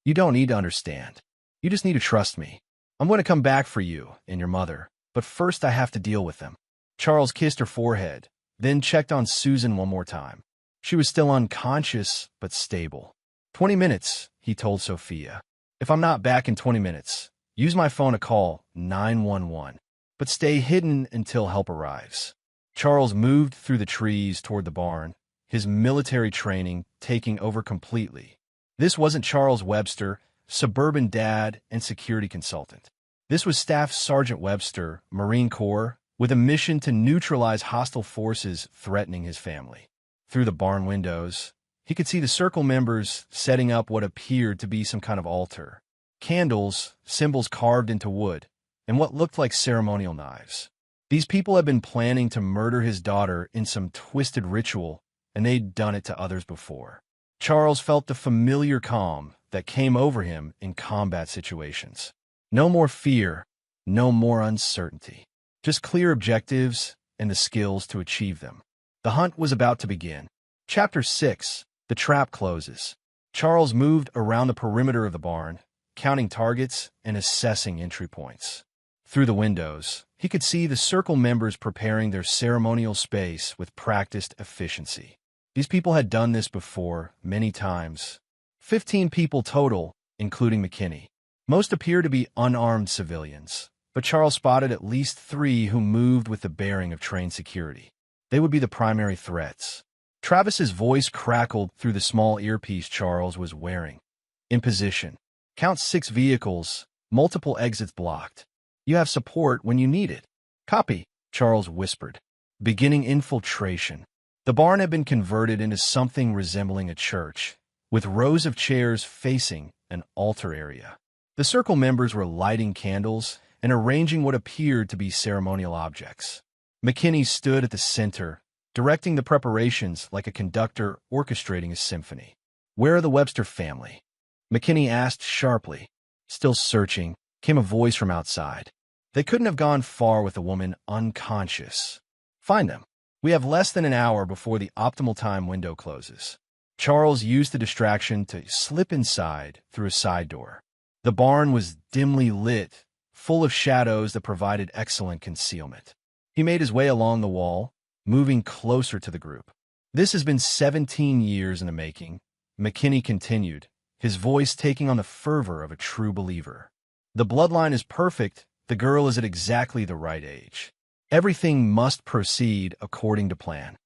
You don't need to understand. You just need to trust me. I'm going to come back for you and your mother, but first I have to deal with them. Charles kissed her forehead, then checked on Susan one more time. She was still unconscious, but stable. 20 minutes, he told Sophia. If I'm not back in 20 minutes, use my phone to call 911, but stay hidden until help arrives. Charles moved through the trees toward the barn, his military training taking over completely. This wasn't Charles Webster, suburban dad and security consultant. This was Staff Sergeant Webster, Marine Corps, with a mission to neutralize hostile forces threatening his family. Through the barn windows, he could see the circle members setting up what appeared to be some kind of altar. Candles, symbols carved into wood, and what looked like ceremonial knives. These people had been planning to murder his daughter in some twisted ritual, and they'd done it to others before. Charles felt the familiar calm that came over him in combat situations. No more fear, no more uncertainty. Just clear objectives and the skills to achieve them. The hunt was about to begin. Chapter 6. The trap closes. Charles moved around the perimeter of the barn, counting targets and assessing entry points. Through the windows, he could see the circle members preparing their ceremonial space with practiced efficiency. These people had done this before, many times. 15 people total, including McKinney. Most appear to be unarmed civilians, but Charles spotted at least 3 who moved with the bearing of trained security. They would be the primary threats. Travis's voice crackled through the small earpiece Charles was wearing. In position. Count 6 vehicles, multiple exits blocked. You have support when you need it. Copy, Charles whispered. Beginning infiltration. The barn had been converted into something resembling a church, with rows of chairs facing an altar area. The circle members were lighting candles and arranging what appeared to be ceremonial objects. McKinney stood at the center, directing the preparations like a conductor orchestrating a symphony. Where are the Webster family? McKinney asked sharply. Still searching, came a voice from outside. They couldn't have gone far with the woman unconscious. Find them. We have less than an hour before the optimal time window closes. Charles used the distraction to slip inside through a side door. The barn was dimly lit, full of shadows that provided excellent concealment. He made his way along the wall, moving closer to the group. This has been 17 years in the making, McKinney continued, his voice taking on the fervor of a true believer. The bloodline is perfect, the girl is at exactly the right age. Everything must proceed according to plan.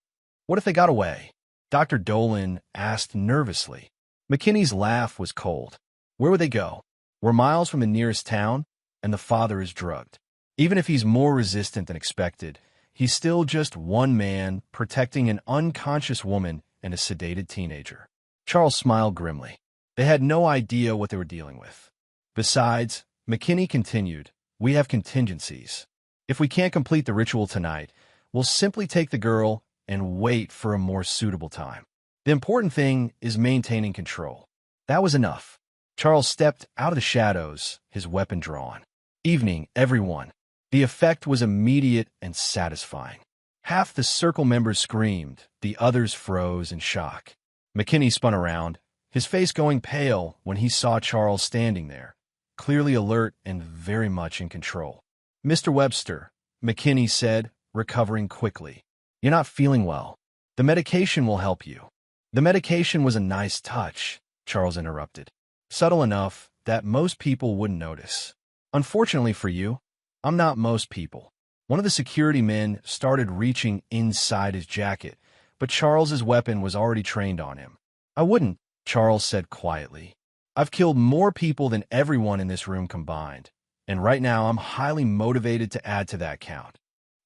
What if they got away? Dr. Dolan asked nervously. McKinney's laugh was cold. Where would they go? We're miles from the nearest town, and the father is drugged. Even if he's more resistant than expected, he's still just one man protecting an unconscious woman and a sedated teenager. Charles smiled grimly. They had no idea what they were dealing with. Besides, McKinney continued, we have contingencies. If we can't complete the ritual tonight, we'll simply take the girl and wait for a more suitable time. The important thing is maintaining control. That was enough. Charles stepped out of the shadows, his weapon drawn. Evening, everyone. The effect was immediate and satisfying. Half the circle members screamed, the others froze in shock. McKinney spun around, his face going pale when he saw Charles standing there, clearly alert and very much in control. Mr. Webster, McKinney said, recovering quickly. You're not feeling well. The medication will help you. The medication was a nice touch, Charles interrupted. Subtle enough that most people wouldn't notice. Unfortunately for you, I'm not most people. One of the security men started reaching inside his jacket, but Charles's weapon was already trained on him. I wouldn't, Charles said quietly. I've killed more people than everyone in this room combined, and right now I'm highly motivated to add to that count.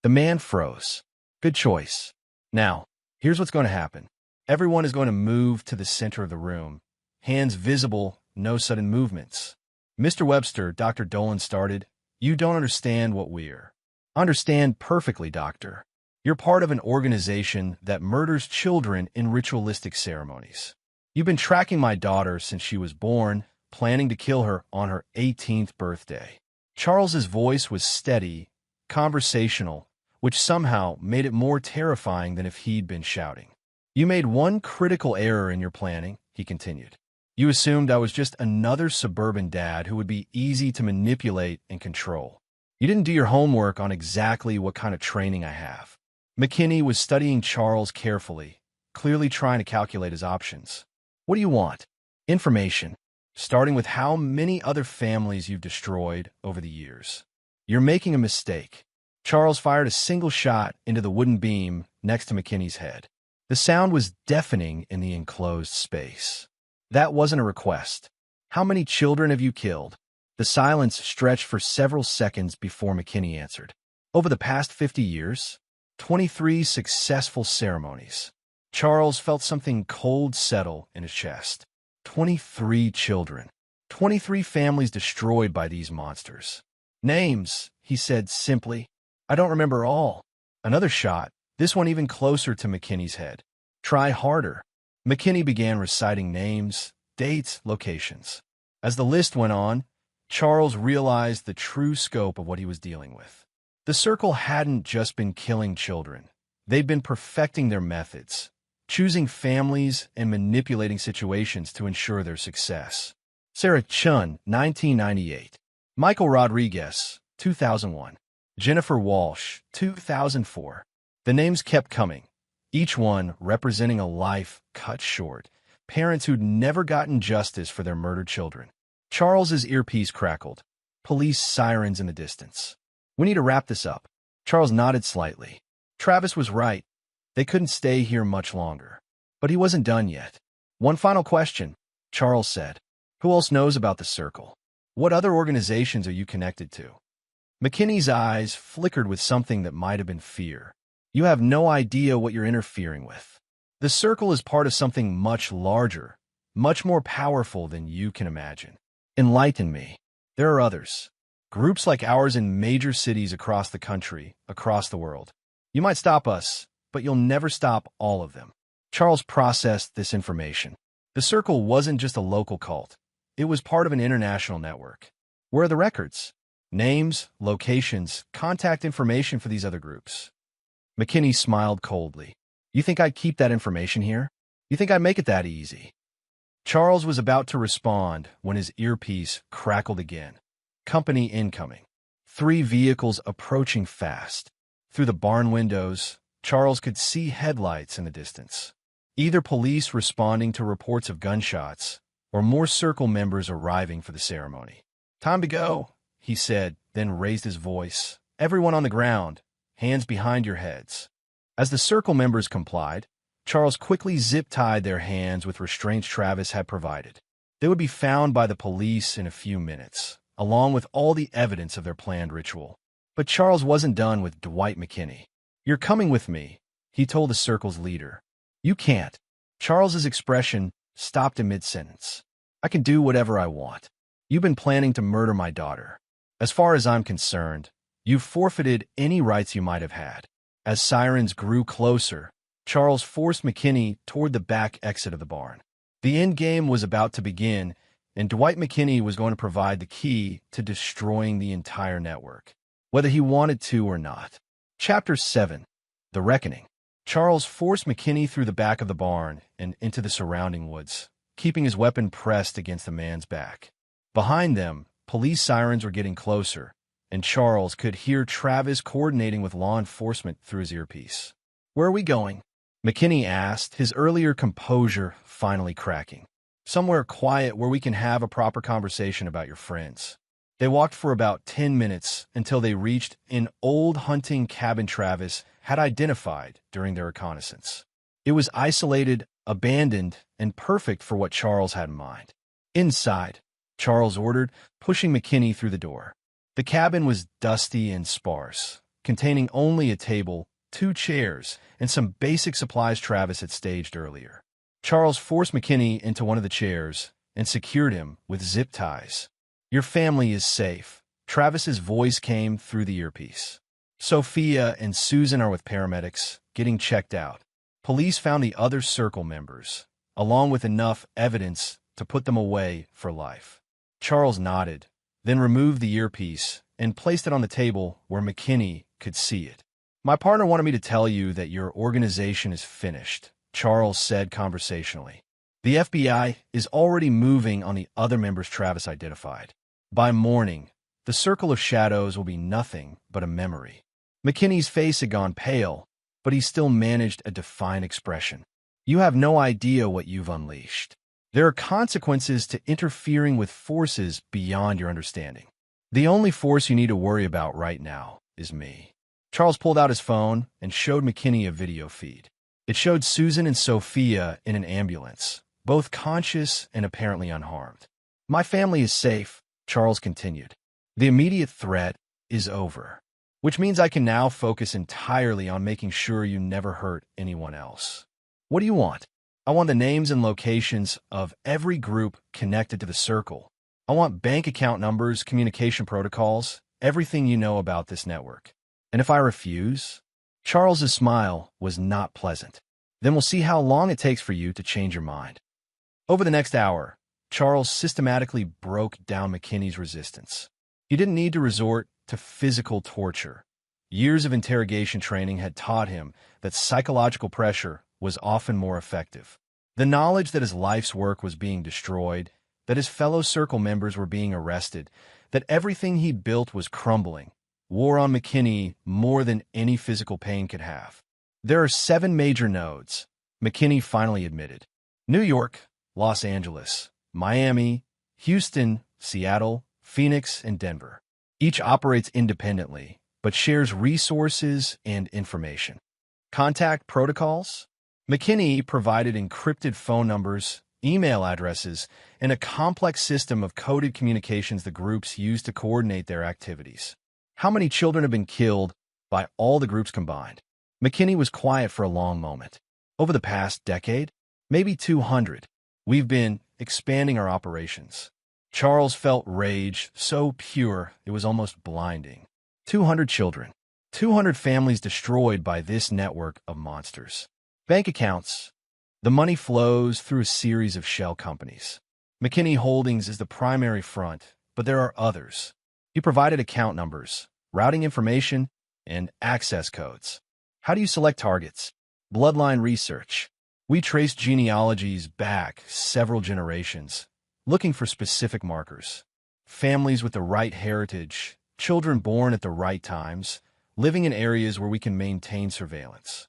The man froze. Good choice. Now, here's what's going to happen. Everyone is going to move to the center of the room. Hands visible, no sudden movements. Mr. Webster, Dr. Dolan started. You don't understand what we're. Understand perfectly, Doctor. You're part of an organization that murders children in ritualistic ceremonies. You've been tracking my daughter since she was born, planning to kill her on her 18th birthday. Charles's voice was steady, conversational, which somehow made it more terrifying than if he'd been shouting. You made one critical error in your planning, he continued. You assumed I was just another suburban dad who would be easy to manipulate and control. You didn't do your homework on exactly what kind of training I have. McKinney was studying Charles carefully, clearly trying to calculate his options. What do you want? Information, starting with how many other families you've destroyed over the years. You're making a mistake. Charles fired a single shot into the wooden beam next to McKinney's head. The sound was deafening in the enclosed space. That wasn't a request. How many children have you killed? The silence stretched for several seconds before McKinney answered. Over the past 50 years, 23 successful ceremonies. Charles felt something cold settle in his chest. 23 children. 23 families destroyed by these monsters. Names, he said simply. I don't remember all. Another shot, this one even closer to McKinney's head. Try harder. McKinney began reciting names, dates, locations. As the list went on, Charles realized the true scope of what he was dealing with. The circle hadn't just been killing children. They'd been perfecting their methods, choosing families and manipulating situations to ensure their success. Sarah Chun, 1998. Michael Rodriguez, 2001. Jennifer Walsh, 2004. The names kept coming, each one representing a life cut short, parents who'd never gotten justice for their murdered children. Charles's earpiece crackled, police sirens in the distance. We need to wrap this up. Charles nodded slightly. Travis was right. They couldn't stay here much longer. But he wasn't done yet. One final question, Charles said. Who else knows about the circle? What other organizations are you connected to? McKinney's eyes flickered with something that might have been fear. You have no idea what you're interfering with. The circle is part of something much larger, much more powerful than you can imagine. Enlighten me. There are others. Groups like ours in major cities across the country, across the world. You might stop us, but you'll never stop all of them. Charles processed this information. The circle wasn't just a local cult. It was part of an international network. Where are the records? Names, locations, contact information for these other groups. McKinney smiled coldly. You think I'd keep that information here? You think I'd make it that easy? Charles was about to respond when his earpiece crackled again. Company incoming. 3 vehicles approaching fast. Through the barn windows, Charles could see headlights in the distance. Either police responding to reports of gunshots, or more circle members arriving for the ceremony. Time to go, he said, then raised his voice. Everyone on the ground. Hands behind your heads. As the circle members complied, Charles quickly zip-tied their hands with restraints Travis had provided. They would be found by the police in a few minutes, along with all the evidence of their planned ritual. But Charles wasn't done with Dwight McKinney. "You're coming with me," he told the circle's leader. "You can't." Charles's expression stopped in mid-sentence. "I can do whatever I want. You've been planning to murder my daughter. As far as I'm concerned, you've forfeited any rights you might have had." As sirens grew closer, Charles forced McKinney toward the back exit of the barn. The end game was about to begin, and Dwight McKinney was going to provide the key to destroying the entire network, whether he wanted to or not. Chapter 7. The Reckoning. Charles forced McKinney through the back of the barn and into the surrounding woods, keeping his weapon pressed against the man's back. Behind them, police sirens were getting closer, and Charles could hear Travis coordinating with law enforcement through his earpiece. "Where are we going?" McKinney asked, his earlier composure finally cracking. "Somewhere quiet where we can have a proper conversation about your friends." They walked for about 10 minutes until they reached an old hunting cabin Travis had identified during their reconnaissance. It was isolated, abandoned, and perfect for what Charles had in mind. "Inside," Charles ordered, pushing McKinney through the door. The cabin was dusty and sparse, containing only a table, 2 chairs, and some basic supplies Travis had staged earlier. Charles forced McKinney into one of the chairs and secured him with zip ties. "Your family is safe," Travis's voice came through the earpiece. "Sophia and Susan are with paramedics, getting checked out." Police found the other circle members, along with enough evidence to put them away for life. Charles nodded, then removed the earpiece and placed it on the table where McKinney could see it. "My partner wanted me to tell you that your organization is finished," Charles said conversationally. "The FBI is already moving on the other members Travis identified. By morning, the Circle of Shadows will be nothing but a memory." McKinney's face had gone pale, but he still managed a defiant expression. "You have no idea what you've unleashed. There are consequences to interfering with forces beyond your understanding. The only force you need to worry about right now is me." Charles pulled out his phone and showed McKinney a video feed. It showed Susan and Sophia in an ambulance, both conscious and apparently unharmed. "My family is safe," Charles continued. "The immediate threat is over, which means I can now focus entirely on making sure you never hurt anyone else." "What do you want?" "I want the names and locations of every group connected to the Circle. I want bank account numbers, communication protocols, everything you know about this network." "And if I refuse?" Charles's smile was not pleasant. "Then we'll see how long it takes for you to change your mind." Over the next hour, Charles systematically broke down McKinney's resistance. He didn't need to resort to physical torture. Years of interrogation training had taught him that psychological pressure was often more effective. The knowledge that his life's work was being destroyed, that his fellow Circle members were being arrested, that everything he built was crumbling, wore on McKinney more than any physical pain could have. "There are 7 major nodes," McKinney finally admitted. "New York, Los Angeles, Miami, Houston, Seattle, Phoenix, and Denver. Each operates independently, but shares resources and information." "Contact protocols?" McKinney provided encrypted phone numbers, email addresses, and a complex system of coded communications the groups use to coordinate their activities. "How many children have been killed by all the groups combined?" McKinney was quiet for a long moment. "Over the past decade, maybe 200. We've been expanding our operations." Charles felt rage so pure it was almost blinding. 200 children. 200 families destroyed by this network of monsters. Bank accounts. The money flows through a series of shell companies. McKinney Holdings is the primary front, but there are others. He provided account numbers, routing information, and access codes. "How do you select targets?" "Bloodline research. We trace genealogies back several generations, looking for specific markers. Families with the right heritage, children born at the right times, living in areas where we can maintain surveillance."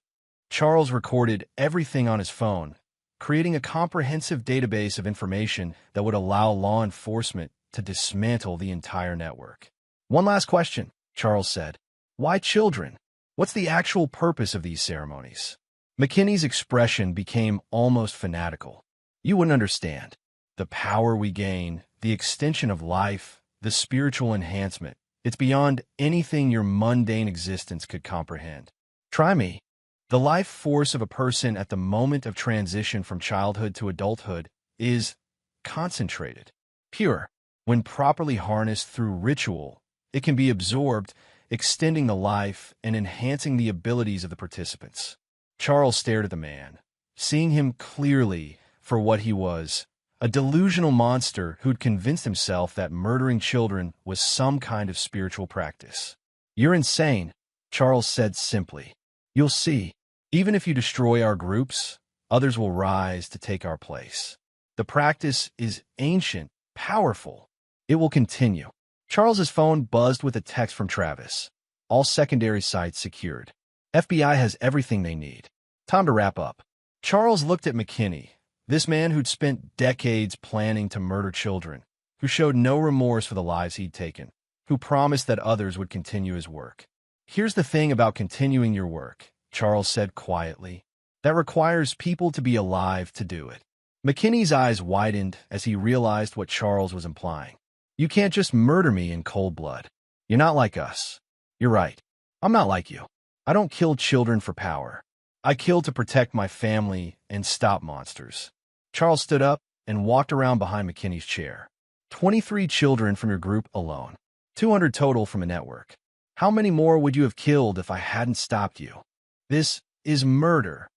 Charles recorded everything on his phone, creating a comprehensive database of information that would allow law enforcement to dismantle the entire network. "One last question," Charles said. "Why children? What's the actual purpose of these ceremonies?" McKinney's expression became almost fanatical. "You wouldn't understand. The power we gain, the extension of life, the spiritual enhancement. It's beyond anything your mundane existence could comprehend. Try me. The life force of a person at the moment of transition from childhood to adulthood is concentrated, pure. When properly harnessed through ritual, it can be absorbed, extending the life and enhancing the abilities of the participants. Charles stared at the man, seeing him clearly for what he was, a delusional monster who'd convinced himself that murdering children was some kind of spiritual practice. "You're insane," Charles said simply. "You'll see. Even if you destroy our groups, others will rise to take our place. The practice is ancient, powerful. It will continue." Charles's phone buzzed with a text from Travis. "All secondary sites secured. FBI has everything they need. Time to wrap up." Charles looked at McKinney, this man who'd spent decades planning to murder children, who showed no remorse for the lives he'd taken, who promised that others would continue his work. "Here's the thing about continuing your work," Charles said quietly. "That requires people to be alive to do it." McKinney's eyes widened as he realized what Charles was implying. "You can't just murder me in cold blood. You're not like us." "You're right. I'm not like you. I don't kill children for power. I kill to protect my family and stop monsters." Charles stood up and walked around behind McKinney's chair. 23 children from your group alone. 200 total from a network. How many more would you have killed if I hadn't stopped you? This is murder.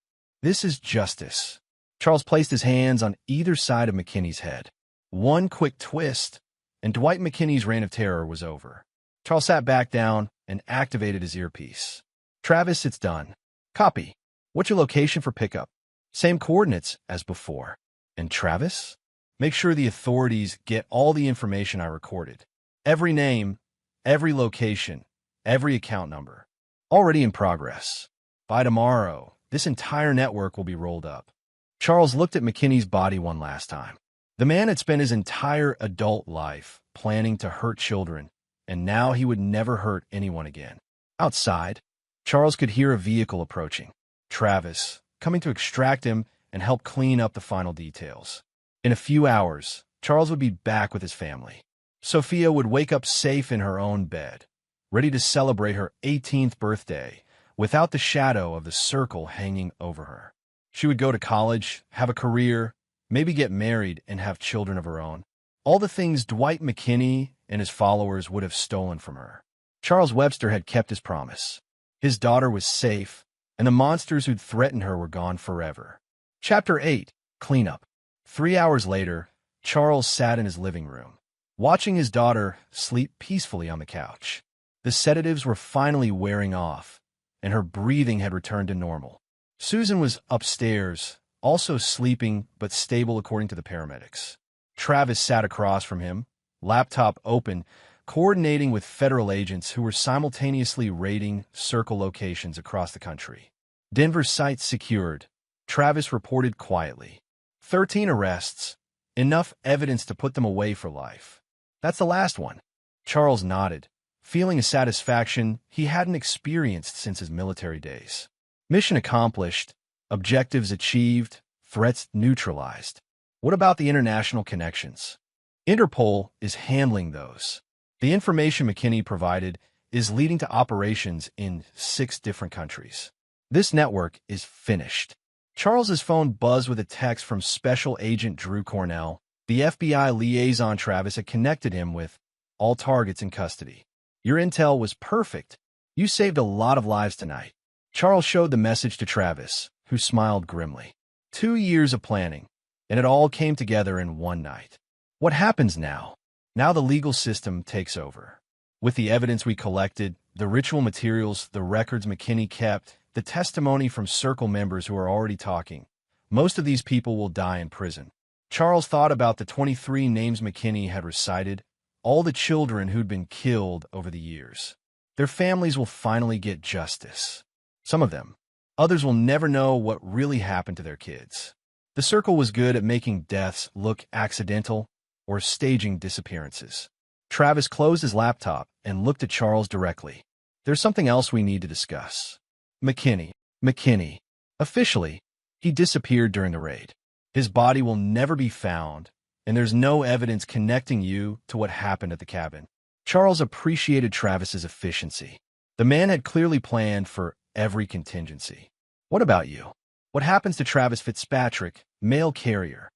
This is justice." Charles placed his hands on either side of McKinney's head. One quick twist, and Dwight McKinney's reign of terror was over. Charles sat back down and activated his earpiece. "Travis, it's done. Copy. What's your location for pickup?" "Same coordinates as before." "And Travis? Make sure the authorities get all the information I recorded. Every name, every location, every account number. Already in progress. By tomorrow, this entire network will be rolled up." Charles looked at McKinney's body one last time. The man had spent his entire adult life planning to hurt children, and now he would never hurt anyone again. Outside, Charles could hear a vehicle approaching. Travis, coming to extract him and help clean up the final details. In a few hours, Charles would be back with his family. Sophia would wake up safe in her own bed, ready to celebrate her 18th birthday without the shadow of the circle hanging over her. She would go to college, have a career, maybe get married and have children of her own. All the things Dwight McKinney and his followers would have stolen from her. Charles Webster had kept his promise. His daughter was safe, and the monsters who'd threatened her were gone forever. Chapter 8. Cleanup. 3 hours later, Charles sat in his living room, watching his daughter sleep peacefully on the couch. The sedatives were finally wearing off, and her breathing had returned to normal. Susan was upstairs, also sleeping but stable according to the paramedics. Travis sat across from him, laptop open, coordinating with federal agents who were simultaneously raiding circle locations across the country. Denver sites secured, Travis reported quietly. 13 arrests, enough evidence to put them away for life. "That's the last one." Charles nodded, feeling a satisfaction he hadn't experienced since his military days. Mission accomplished, objectives achieved, threats neutralized. What about the international connections? Interpol is handling those. The information McKinney provided is leading to operations in 6 different countries. This network is finished. Charles's phone buzzed with a text from Special Agent Drew Cornell. The FBI liaison Travis had connected him with all targets in custody. "Your intel was perfect. You saved a lot of lives tonight." Charles showed the message to Travis, who smiled grimly. 2 years of planning, and it all came together in one night. What happens now? Now the legal system takes over. With the evidence we collected, the ritual materials, the records McKinney kept, the testimony from circle members who are already talking, most of these people will die in prison. Charles thought about the 23 names McKinney had recited, all the children who'd been killed over the years. Their families will finally get justice. Some of them. Others will never know what really happened to their kids. The circle was good at making deaths look accidental or staging disappearances. Travis closed his laptop and looked at Charles directly. "There's something else we need to discuss." McKinney. Officially, he disappeared during the raid. His body will never be found, and there's no evidence connecting you to what happened at the cabin. Charles appreciated Travis's efficiency. The man had clearly planned for every contingency. What about you? What happens to Travis Fitzpatrick, mail carrier?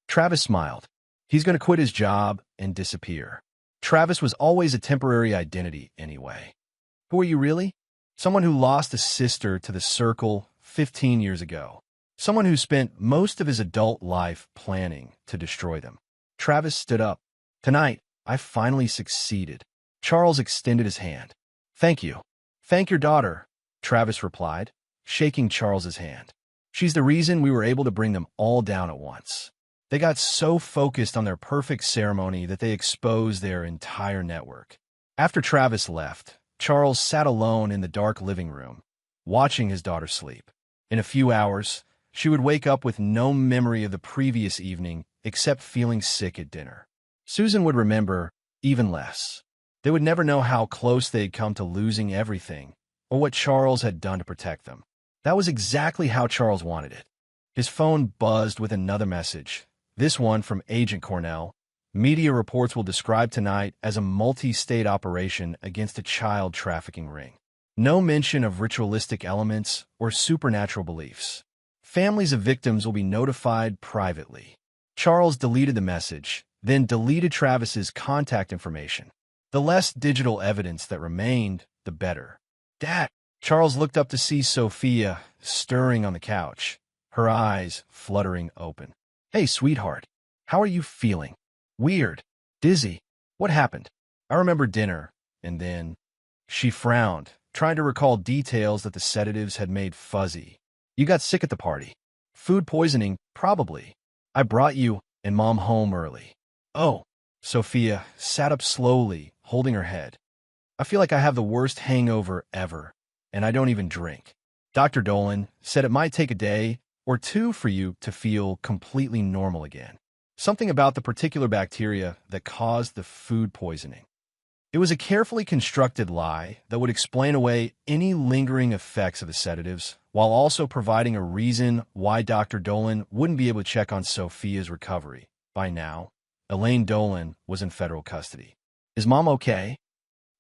Travis smiled. He's going to quit his job and disappear. Travis was always a temporary identity anyway. Who are you really? Someone who lost a sister to the circle 15 years ago. Someone who spent most of his adult life planning to destroy them. Travis stood up. Tonight, I finally succeeded. Charles extended his hand. Thank you. Thank your daughter, Travis replied, shaking Charles's hand. She's the reason we were able to bring them all down at once. They got so focused on their perfect ceremony that they exposed their entire network. After Travis left, Charles sat alone in the dark living room, watching his daughter sleep. In a few hours, she would wake up with no memory of the previous evening except feeling sick at dinner. Susan would remember even less. They would never know how close they had come to losing everything or what Charles had done to protect them. That was exactly how Charles wanted it. His phone buzzed with another message, this one from Agent Cornell. Media reports will describe tonight as a multi-state operation against a child trafficking ring. No mention of ritualistic elements or supernatural beliefs. Families of victims will be notified privately. Charles deleted the message, then deleted Travis's contact information. The less digital evidence that remained, the better. Dad! Charles looked up to see Sophia stirring on the couch, her eyes fluttering open. Hey, sweetheart. How are you feeling? Weird. Dizzy. What happened? I remember dinner, and then... She frowned, trying to recall details that the sedatives had made fuzzy. You got sick at the party. Food poisoning, probably. I brought you and Mom home early. Oh. Sophia sat up slowly, holding her head. I feel like I have the worst hangover ever, and I don't even drink. Dr. Dolan said it might take a day or two for you to feel completely normal again. Something about the particular bacteria that caused the food poisoning. It was a carefully constructed lie that would explain away any lingering effects of the sedatives, while also providing a reason why Dr. Dolan wouldn't be able to check on Sophia's recovery. By now, Elaine Dolan was in federal custody. Is Mom okay?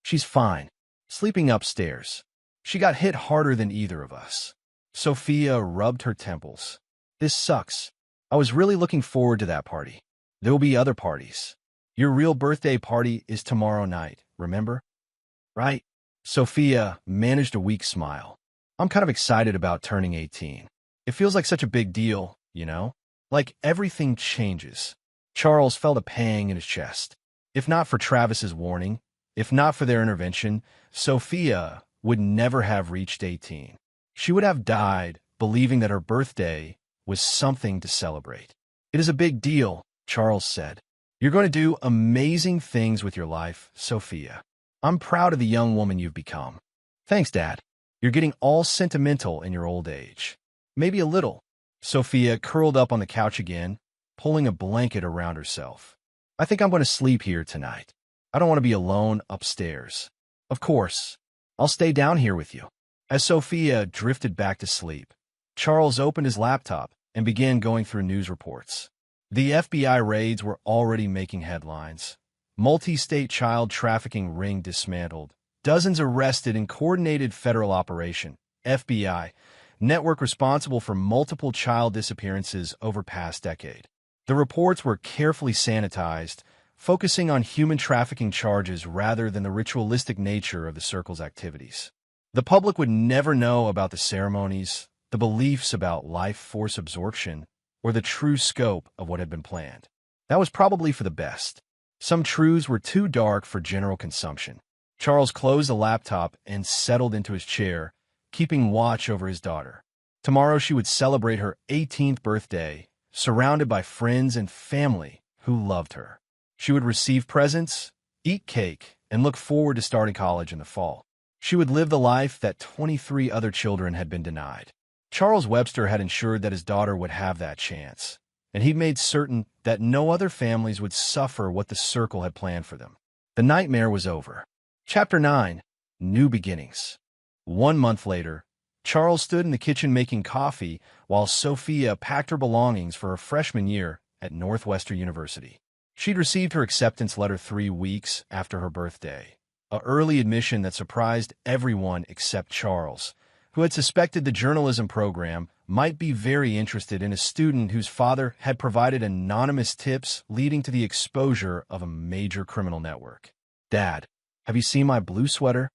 She's fine, sleeping upstairs. She got hit harder than either of us. Sophia rubbed her temples. This sucks. I was really looking forward to that party. There will be other parties. Your real birthday party is tomorrow night, remember? Right? Sophia managed a weak smile. I'm kind of excited about turning 18. It feels like such a big deal, you know? Like everything changes. Charles felt a pang in his chest. If not for Travis's warning, if not for their intervention, Sophia would never have reached 18. She would have died believing that her birthday was something to celebrate. It is a big deal, Charles said. You're going to do amazing things with your life, Sophia. I'm proud of the young woman you've become. Thanks, Dad. You're getting all sentimental in your old age. Maybe a little. Sophia curled up on the couch again, pulling a blanket around herself. I think I'm going to sleep here tonight. I don't want to be alone upstairs. Of course. I'll stay down here with you. As Sophia drifted back to sleep, Charles opened his laptop and began going through news reports. The FBI raids were already making headlines. Multi-state child trafficking ring dismantled. Dozens arrested in coordinated federal operation, FBI, network responsible for multiple child disappearances over past decade. The reports were carefully sanitized, focusing on human trafficking charges rather than the ritualistic nature of the circle's activities. The public would never know about the ceremonies, the beliefs about life force absorption, or the true scope of what had been planned. That was probably for the best. Some truths were too dark for general consumption. Charles closed the laptop and settled into his chair, keeping watch over his daughter. Tomorrow she would celebrate her 18th birthday, surrounded by friends and family who loved her. She would receive presents, eat cake, and look forward to starting college in the fall. She would live the life that 23 other children had been denied. Charles Webster had ensured that his daughter would have that chance, and he made certain that no other families would suffer what the circle had planned for them. The nightmare was over. Chapter 9. New Beginnings. 1 month later, Charles stood in the kitchen making coffee while Sophia packed her belongings for her freshman year at Northwestern University. She'd received her acceptance letter 3 weeks after her birthday, an early admission that surprised everyone except Charles, who had suspected the journalism program might be very interested in a student whose father had provided anonymous tips leading to the exposure of a major criminal network. "Dad, have you seen my blue sweater?"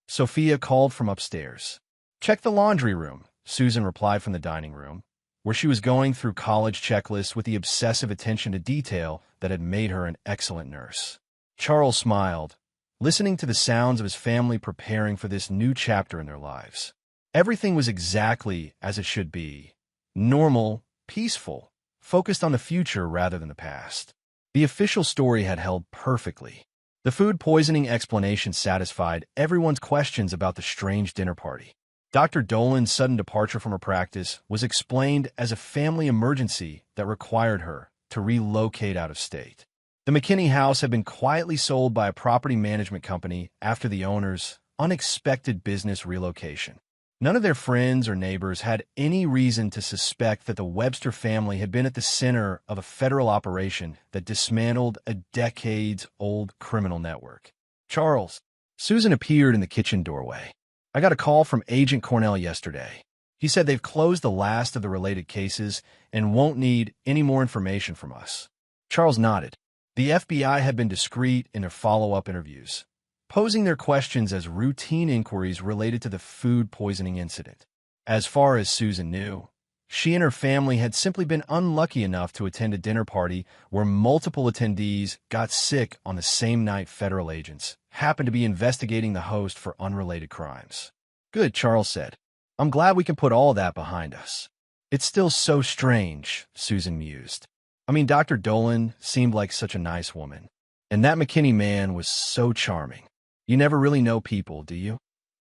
Sophia called from upstairs. "Check the laundry room," Susan replied from the dining room, where she was going through college checklists with the obsessive attention to detail that had made her an excellent nurse. Charles smiled, listening to the sounds of his family preparing for this new chapter in their lives. Everything was exactly as it should be. Normal, peaceful, focused on the future rather than the past. The official story had held perfectly. The food poisoning explanation satisfied everyone's questions about the strange dinner party. Dr. Dolan's sudden departure from her practice was explained as a family emergency that required her to relocate out of state. The McKinney house had been quietly sold by a property management company after the owner's unexpected business relocation. None of their friends or neighbors had any reason to suspect that the Webster family had been at the center of a federal operation that dismantled a decades-old criminal network. "Charles," Susan appeared in the kitchen doorway. "I got a call from Agent Cornell yesterday. He said they've closed the last of the related cases and won't need any more information from us." Charles nodded. The FBI had been discreet in their follow-up interviews, posing their questions as routine inquiries related to the food poisoning incident. As far as Susan knew, she and her family had simply been unlucky enough to attend a dinner party where multiple attendees got sick on the same night federal agents happened to be investigating the host for unrelated crimes. "Good," Charles said. "I'm glad we can put all that behind us." "It's still so strange," Susan mused. "I mean, Dr. Dolan seemed like such a nice woman, and that McKinney man was so charming. You never really know people, do you?"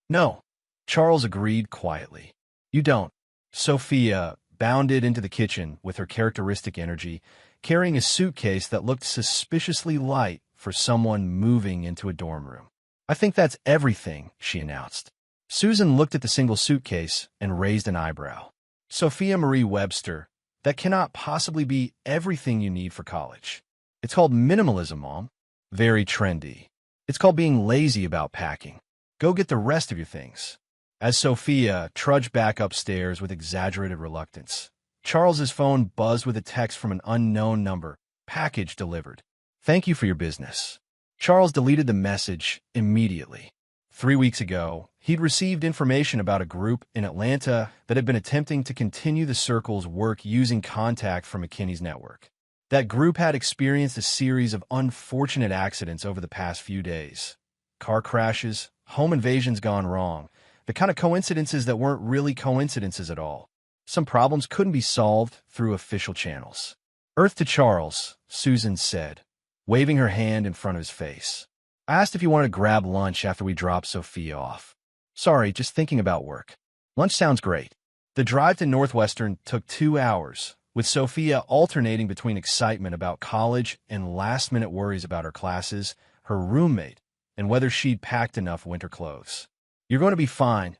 "No," Charles agreed quietly. "You don't." Sophia bounded into the kitchen with her characteristic energy, carrying a suitcase that looked suspiciously light for someone moving into a dorm room. "I think that's everything," she announced. Susan looked at the single suitcase and raised an eyebrow. "Sophia Marie Webster, that cannot possibly be everything you need for college. It's called minimalism, Mom. Very trendy. It's called being lazy about packing. Go get the rest of your things." As Sophia trudged back upstairs with exaggerated reluctance, Charles's phone buzzed with a text from an unknown number. "Package delivered. Thank you for your business." Charles deleted the message immediately. 3 weeks ago, he'd received information about a group in Atlanta that had been attempting to continue the circle's work using contact from McKinney's network. That group had experienced a series of unfortunate accidents over the past few days. Car crashes, home invasions gone wrong, the kind of coincidences that weren't really coincidences at all. Some problems couldn't be solved through official channels. "Earth to Charles," Susan said, waving her hand in front of his face. "I asked if you wanted to grab lunch after we dropped Sophia off." "Sorry, just thinking about work." "Lunch sounds great." The drive to Northwestern took 2 hours, with Sophia alternating between excitement about college and last-minute worries about her classes, her roommate, and whether she'd packed enough winter clothes. "You're going to be fine,"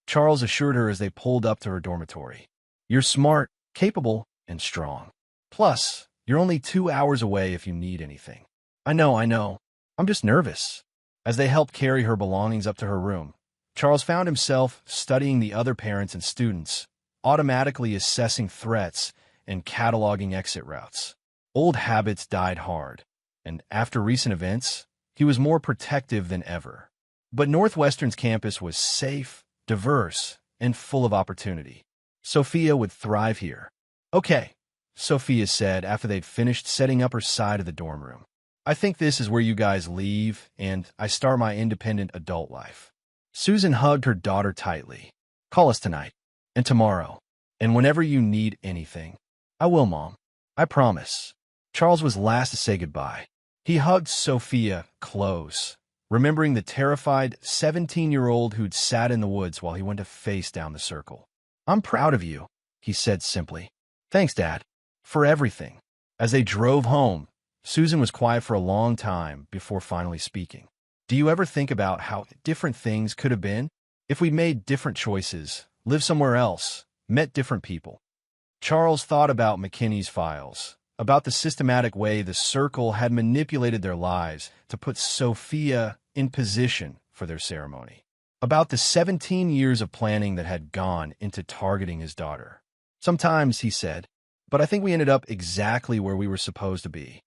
Charles assured her as they pulled up to her dormitory. "You're smart, capable, and strong. Plus, you're only 2 hours away if you need anything." I know. I'm just nervous." As they helped carry her belongings up to her room, Charles found himself studying the other parents and students, automatically assessing threats and cataloging exit routes. Old habits died hard, and after recent events, he was more protective than ever. But Northwestern's campus was safe, diverse, and full of opportunity. Sophia would thrive here. "Okay," Sophia said after they'd finished setting up her side of the dorm room. "I think this is where you guys leave, and I start my independent adult life." Susan hugged her daughter tightly. "Call us tonight, and tomorrow, and whenever you need anything." "I will, Mom. I promise." Charles was last to say goodbye. He hugged Sophia close, remembering the terrified 17-year-old who'd sat in the woods while he went to face down the circle. "I'm proud of you," he said simply. "Thanks, Dad, for everything." As they drove home, Susan was quiet for a long time before finally speaking. "Do you ever think about how different things could have been if we'd made different choices, lived somewhere else, met different people?" Charles thought about McKinney's files, about the systematic way the circle had manipulated their lives to put Sophia in position for their ceremony, about the 17 years of planning that had gone into targeting his daughter. Sometimes, he said, but I think we ended up exactly where we were supposed to be,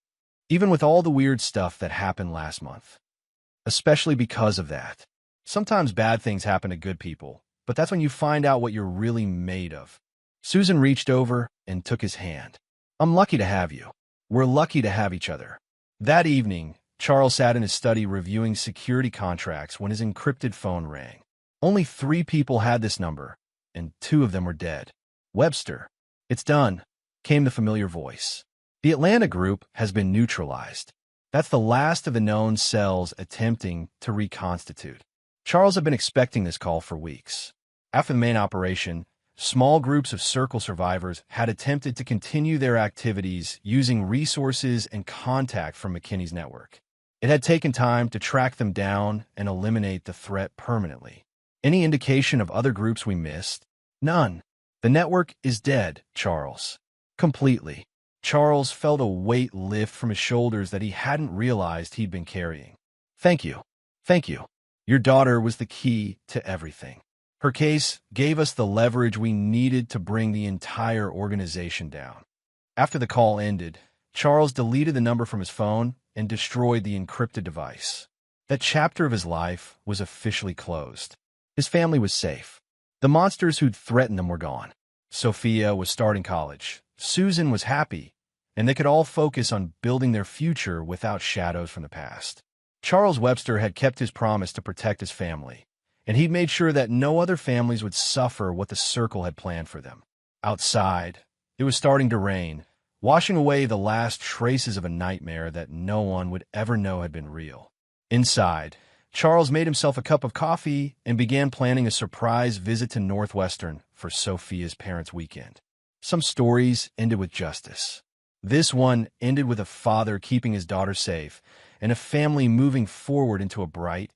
even with all the weird stuff that happened last month. Especially because of that. Sometimes bad things happen to good people, but that's when you find out what you're really made of. Susan reached over and took his hand. I'm lucky to have you. We're lucky to have each other. That evening, Charles sat in his study reviewing security contracts when his encrypted phone rang. Only 3 people had this number, and 2 of them were dead. Webster. It's done, came the familiar voice. The Atlanta group has been neutralized. That's the last of the known cells attempting to reconstitute. Charles had been expecting this call for weeks. After the main operation, small groups of Circle survivors had attempted to continue their activities using resources and contact from McKinney's network. It had taken time to track them down and eliminate the threat permanently. Any indication of other groups we missed? None. The network is dead, Charles. Completely. Charles felt a weight lift from his shoulders that he hadn't realized he'd been carrying. Thank you. Thank you. Your daughter was the key to everything. Her case gave us the leverage we needed to bring the entire organization down. After the call ended, Charles deleted the number from his phone and destroyed the encrypted device. That chapter of his life was officially closed. His family was safe. The monsters who'd threatened them were gone. Sophia was starting college. Susan was happy, and they could all focus on building their future without shadows from the past. Charles Webster had kept his promise to protect his family, and he'd made sure that no other families would suffer what the Circle had planned for them. Outside, it was starting to rain, washing away the last traces of a nightmare that no one would ever know had been real. Inside, Charles made himself a cup of coffee and began planning a surprise visit to Northwestern for Sophia's parents' weekend. Some stories ended with justice. This one ended with a father keeping his daughter safe and a family moving forward into a bright,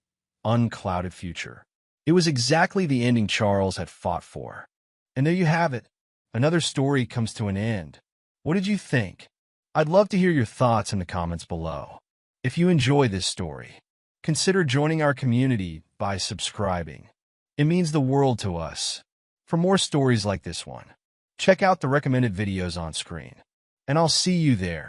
unclouded future. It was exactly the ending Charles had fought for. And there you have it. Another story comes to an end. What did you think? I'd love to hear your thoughts in the comments below. If you enjoy this story, consider joining our community by subscribing. It means the world to us. For more stories like this one, check out the recommended videos on screen. And I'll see you there.